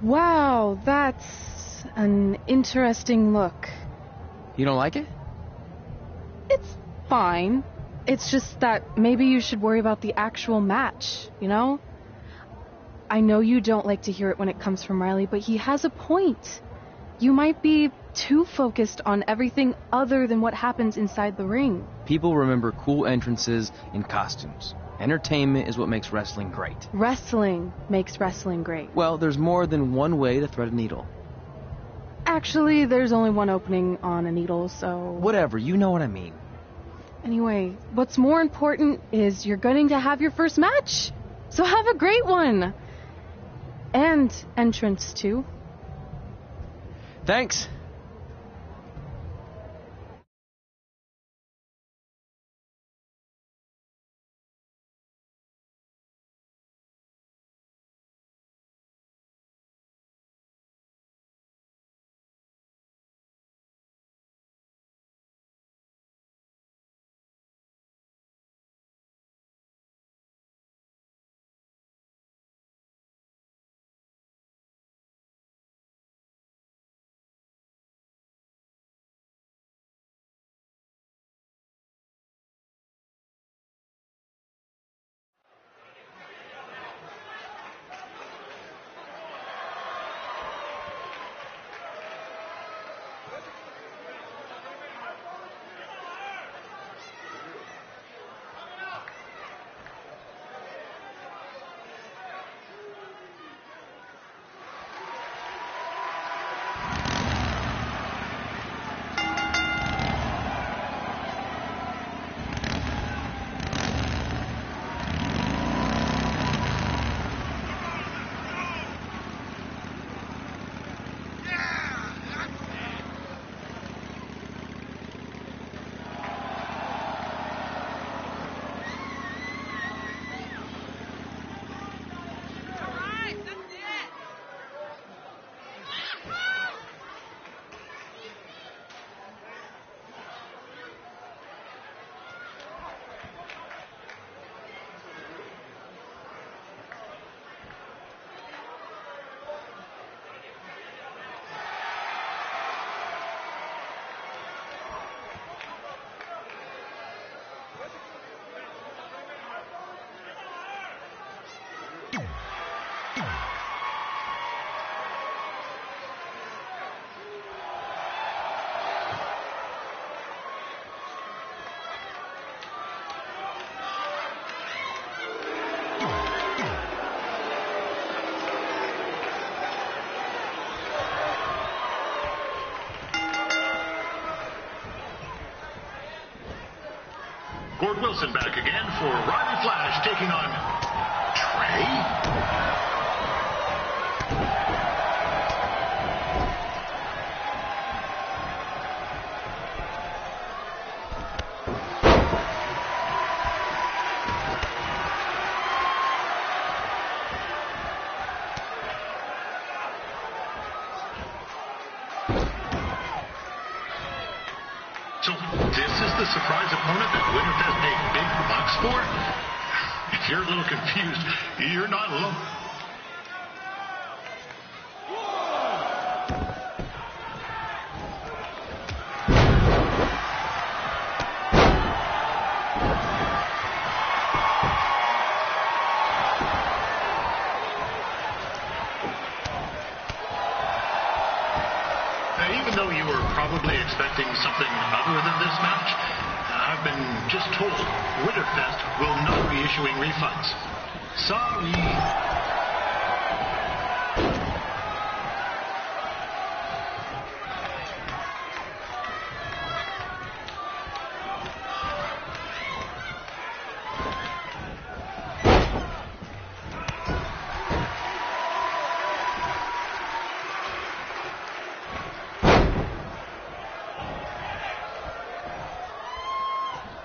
Wow, that's an interesting look. You don't like it? It's fine. It's just that maybe you should worry about the actual match, you know? I know you don't like to hear it when it comes from Riley, but he has a point. You might be too focused on everything other than what happens inside the ring. People remember cool entrances and costumes. Entertainment is what makes wrestling great. Wrestling makes wrestling great. Well, there's more than one way to thread a needle. Actually, there's only one opening on a needle, so... Whatever, you know what I mean. Anyway, what's more important is you're going to have your first match. So have a great one. And entrance, too. Thanks. Gord Wilson back again for Riley Flash taking on Trey. So this is the surprise opponent that Winterfest paid big bucks for? If you're a little confused, you're not alone. Even though you were probably expecting something other than this match, I've been just told Winterfest will not be issuing refunds. Sorry.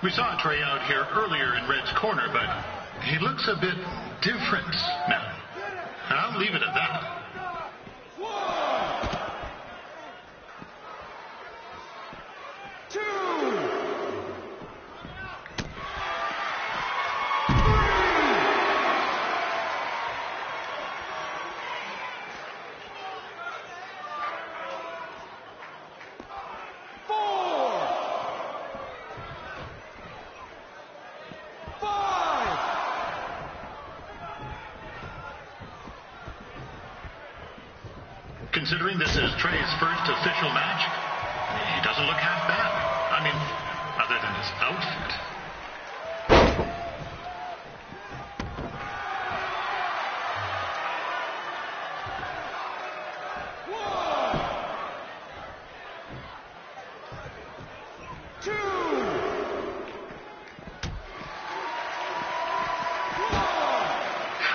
We saw Trey out here earlier in Red's corner, but he looks a bit different now. And I'll leave it at that. Considering this is Trey's first official match, he doesn't look half bad. I mean, other than his outfit.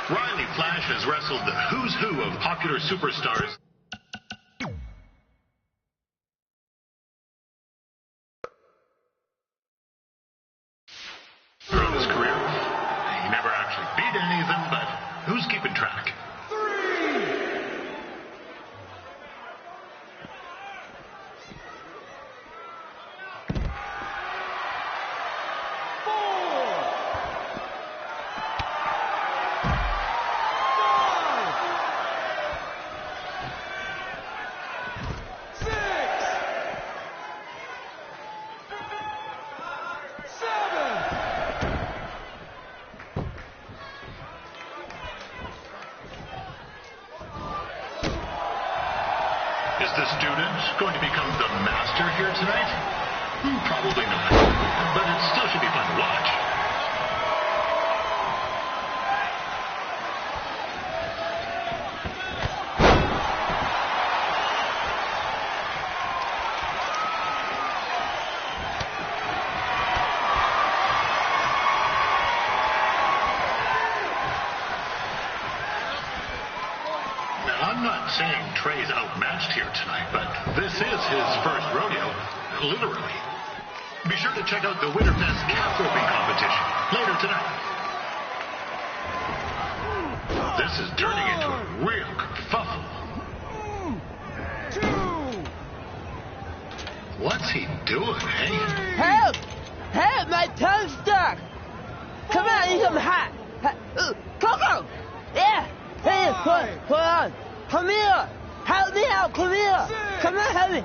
Riley Flash has wrestled the who's who of popular superstars. Throughout his career, he never actually beat any of them, but who's keeping track? 5. Is the student going to become the master here tonight? Probably not, but it still should be fun to watch. I'm not saying Trey's outmatched here tonight, but this is his first rodeo, literally. Be sure to check out the Winterfest calf roping competition later tonight. This is turning into a real kerfuffle. What's he doing, hey? Help! Help! My tongue's stuck! Come on, I need some hot! Coco! Yeah! Hey, hold on! Come here! Help me out! Come here! Come on, help me!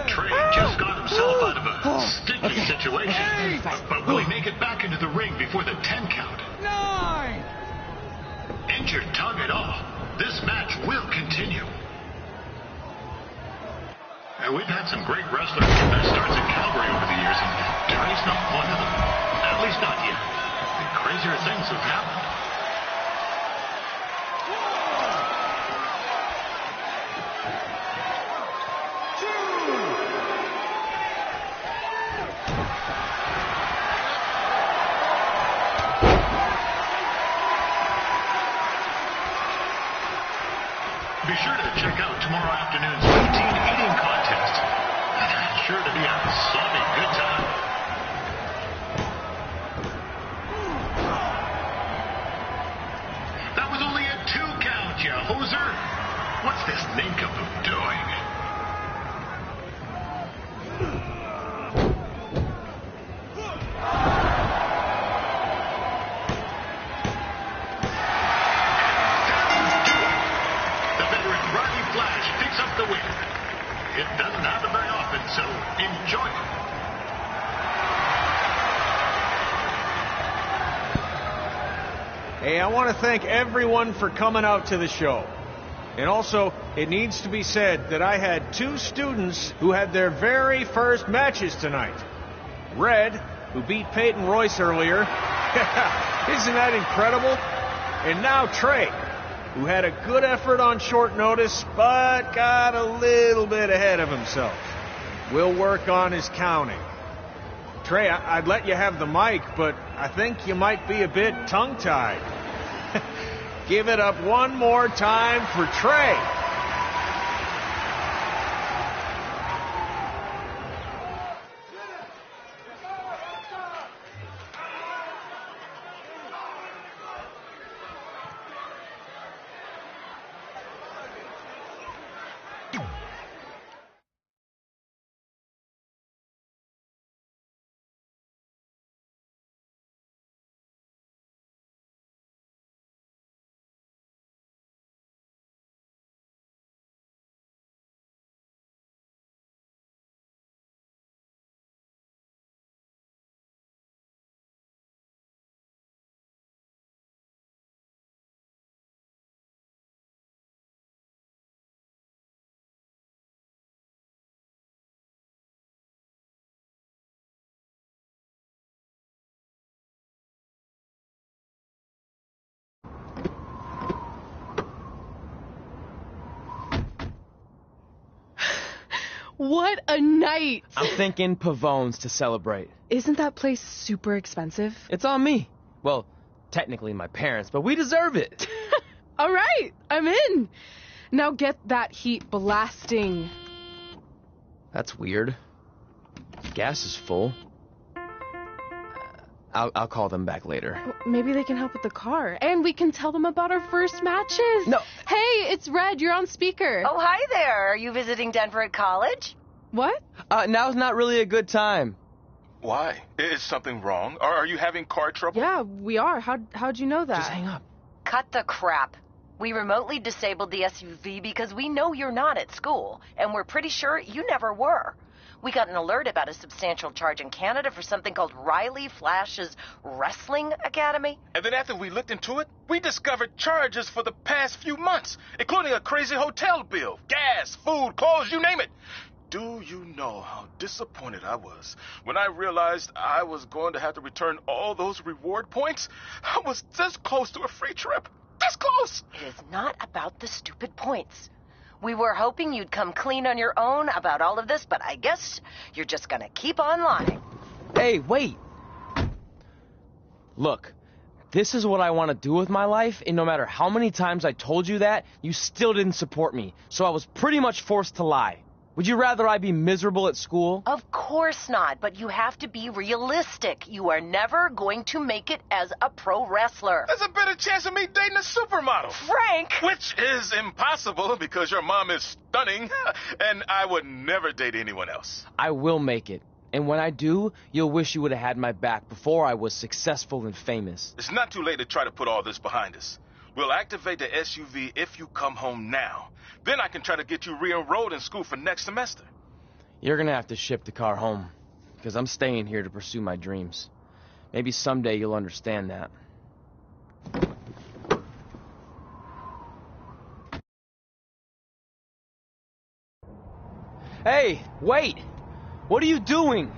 Trey just got himself out of a sticky situation. But will he make it back into the ring before the 10 count? 9! Injured tongue at all. This match will continue. We've had some great wrestlers get their starts in Calgary over the years, and Trey's not one of them. At least not yet. And crazier things have happened. tomorrow afternoon's protein eating contest. Sure to be a sloppy good time. That was only a 2 count, you hoser. What's this nincompoop doing? It doesn't happen very often, so enjoy it. Hey, I want to thank everyone for coming out to the show. And also, it needs to be said that I had 2 students who had their very first matches tonight. Red, who beat Peyton Royce earlier. Isn't that incredible? And now Trey, who had a good effort on short notice, but got a little bit ahead of himself. We'll work on his counting. Trey, I'd let you have the mic, but I think you might be a bit tongue-tied. Give it up one more time for Trey. What a night! I'm thinking Pavone's to celebrate. Isn't that place super expensive? It's on me. Well, technically my parents, but we deserve it. All right, I'm in. Now get that heat blasting. That's weird. Gas is full. I'll call them back later. Maybe they can help with the car. And we can tell them about our first matches. No. Hey, it's Red. You're on speaker. Oh, hi there. Are you visiting Denver at college? What? Now's not really a good time. Why? Is something wrong? Are you having car trouble? Yeah, we are. How'd you know that? Just hang up. Cut the crap. We remotely disabled the SUV because we know you're not at school, and we're pretty sure you never were. We got an alert about a substantial charge in Canada for something called Riley Flash's Wrestling Academy. And then after we looked into it, we discovered charges for the past few months, including a crazy hotel bill, gas, food, clothes, you name it. Do you know how disappointed I was when I realized I was going to have to return all those reward points? I was this close to a free trip. This close! It is not about the stupid points. We were hoping you'd come clean on your own about all of this, but I guess you're just gonna keep on lying. Hey, wait! Look, this is what I want to do with my life, and no matter how many times I told you that, you still didn't support me, so I was pretty much forced to lie. Would you rather I be miserable at school? Of course not, but you have to be realistic. You are never going to make it as a pro wrestler. There's a better chance of me dating a supermodel. Frank! Which is impossible because your mom is stunning, and I would never date anyone else. I will make it. And when I do, you'll wish you would have had my back before I was successful and famous. It's not too late to try to put all this behind us. We'll activate the SUV if you come home now. Then I can try to get you re-enrolled in school for next semester. You're gonna have to ship the car home, because I'm staying here to pursue my dreams. Maybe someday you'll understand that. Hey, wait! What are you doing?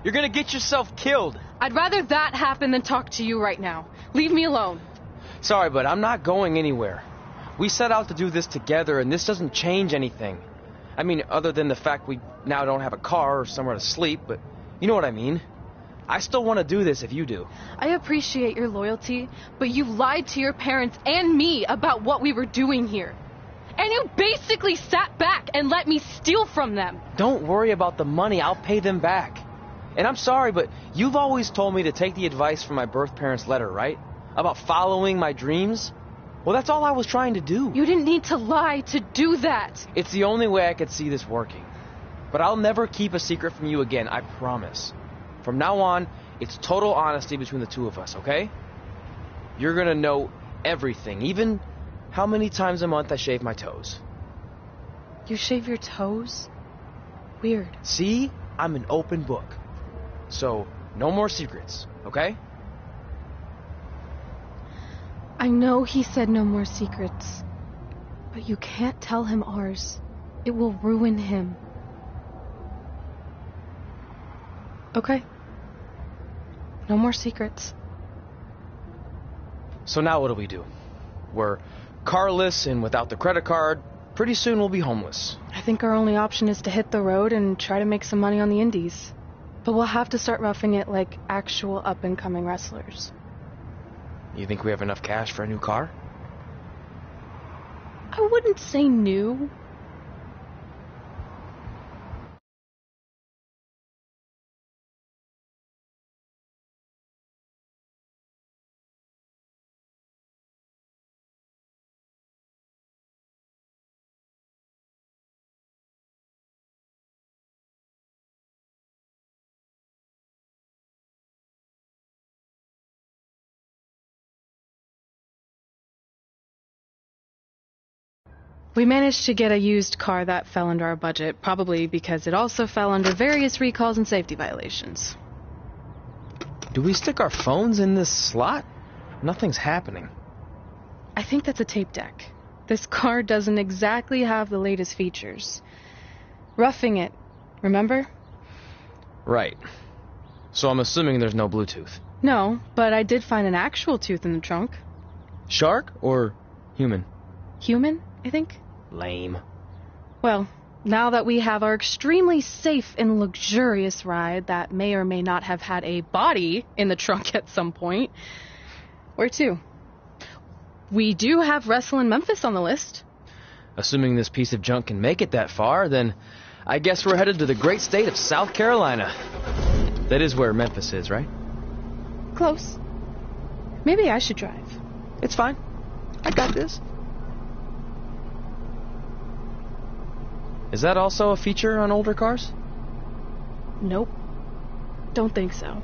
You're gonna get yourself killed. I'd rather that happen than talk to you right now. Leave me alone. Sorry, but I'm not going anywhere. We set out to do this together, and this doesn't change anything. I mean, other than the fact we now don't have a car or somewhere to sleep, but you know what I mean. I still want to do this if you do. I appreciate your loyalty, but you lied to your parents and me about what we were doing here. And you basically sat back and let me steal from them. Don't worry about the money. I'll pay them back. And I'm sorry, but you've always told me to take the advice from my birth parents' letter, right? About following my dreams? Well, that's all I was trying to do. You didn't need to lie to do that. It's the only way I could see this working. But I'll never keep a secret from you again, I promise. From now on, it's total honesty between the two of us, okay? You're gonna know everything, even how many times a month I shave my toes. You shave your toes? Weird. See? I'm an open book. So, no more secrets, okay? I know he said no more secrets, but you can't tell him ours. It will ruin him. Okay. No more secrets. So now what do? We're carless and without the credit card. Pretty soon we'll be homeless. I think our only option is to hit the road and try to make some money on the indies. But we'll have to start roughing it like actual up-and-coming wrestlers. You think we have enough cash for a new car? I wouldn't say new. We managed to get a used car that fell under our budget, probably because it also fell under various recalls and safety violations. Do we stick our phones in this slot? Nothing's happening. I think that's a tape deck. This car doesn't exactly have the latest features. Roughing it, remember? Right. So I'm assuming there's no Bluetooth. No, but I did find an actual tooth in the trunk. Shark or human? Human, I think. Lame. Well, now that we have our extremely safe and luxurious ride that may or may not have had a body in the trunk at some point, where to? We do have Wrestle in Memphis on the list. Assuming this piece of junk can make it that far, then I guess we're headed to the great state of South Carolina. That is where Memphis is, right? Close. Maybe I should drive. It's fine. I got this. Is that also a feature on older cars? Nope. Don't think so.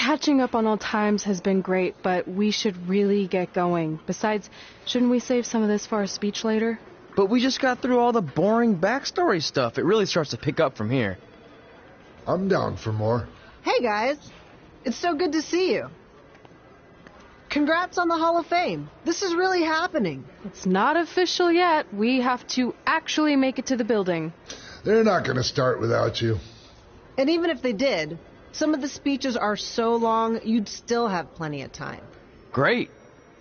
Catching up on old times has been great, but we should really get going. Besides, shouldn't we save some of this for our speech later? But we just got through all the boring backstory stuff. It really starts to pick up from here. I'm down for more. Hey, guys. It's so good to see you. Congrats on the Hall of Fame. This is really happening. It's not official yet. We have to actually make it to the building. They're not going to start without you. And even if they did, some of the speeches are so long, you'd still have plenty of time. Great.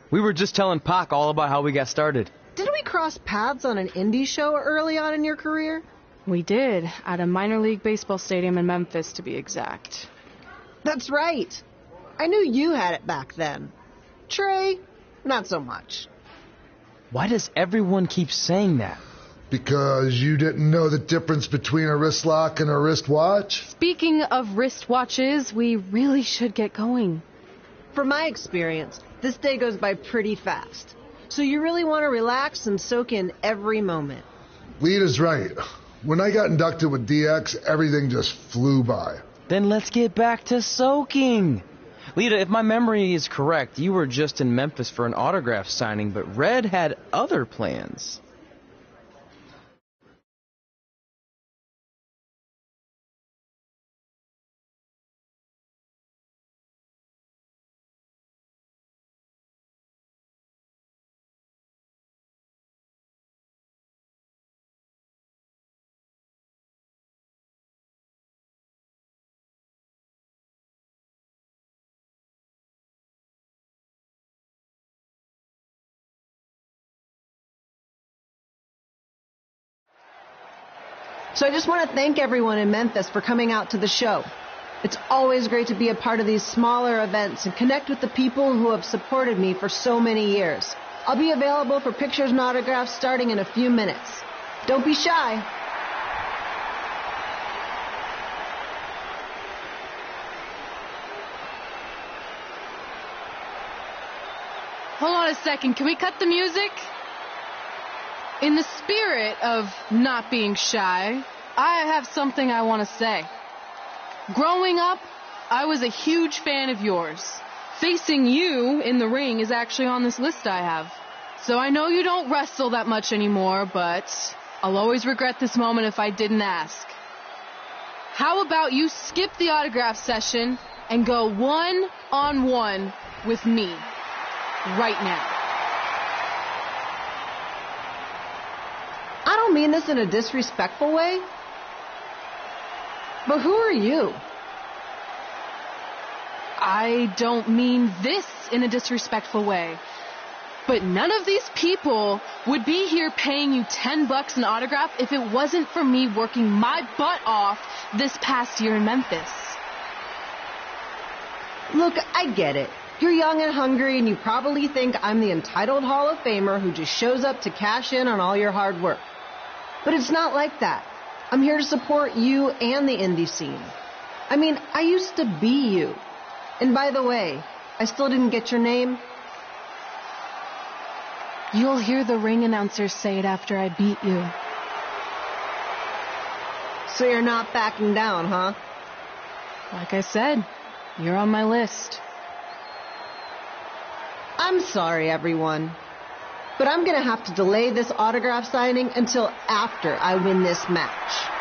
We were just telling Pac all about how we got started. Didn't we cross paths on an indie show early on in your career? We did, at a minor league baseball stadium in Memphis, to be exact. That's right. I knew you had it back then. Trey, not so much. Why does everyone keep saying that? Because you didn't know the difference between a wrist lock and a wristwatch? Speaking of wristwatches, we really should get going. From my experience, this day goes by pretty fast. So you really want to relax and soak in every moment. Lita's right. When I got inducted with DX, everything just flew by. Then let's get back to soaking. Lita, if my memory is correct, you were just in Memphis for an autograph signing, but Red had other plans. So I just want to thank everyone in Memphis for coming out to the show. It's always great to be a part of these smaller events and connect with the people who have supported me for so many years. I'll be available for pictures and autographs starting in a few minutes. Don't be shy. Hold on a second, can we cut the music? In the spirit of not being shy, I have something I want to say. Growing up, I was a huge fan of yours. Facing you in the ring is actually on this list I have. So I know you don't wrestle that much anymore, but I'll always regret this moment if I didn't ask. How about you skip the autograph session and go one-on-one with me right now? I don't mean this in a disrespectful way, but who are you? I don't mean this in a disrespectful way, but none of these people would be here paying you $10 an autograph if it wasn't for me working my butt off this past year in Memphis. Look, I get it. You're young and hungry, and you probably think I'm the entitled Hall of Famer who just shows up to cash in on all your hard work. But it's not like that. I'm here to support you and the indie scene. I mean, I used to be you. And by the way, I still didn't get your name. You'll hear the ring announcer say it after I beat you. So you're not backing down, huh? Like I said, you're on my list. I'm sorry, everyone. But I'm going to have to delay this autograph signing until after I win this match.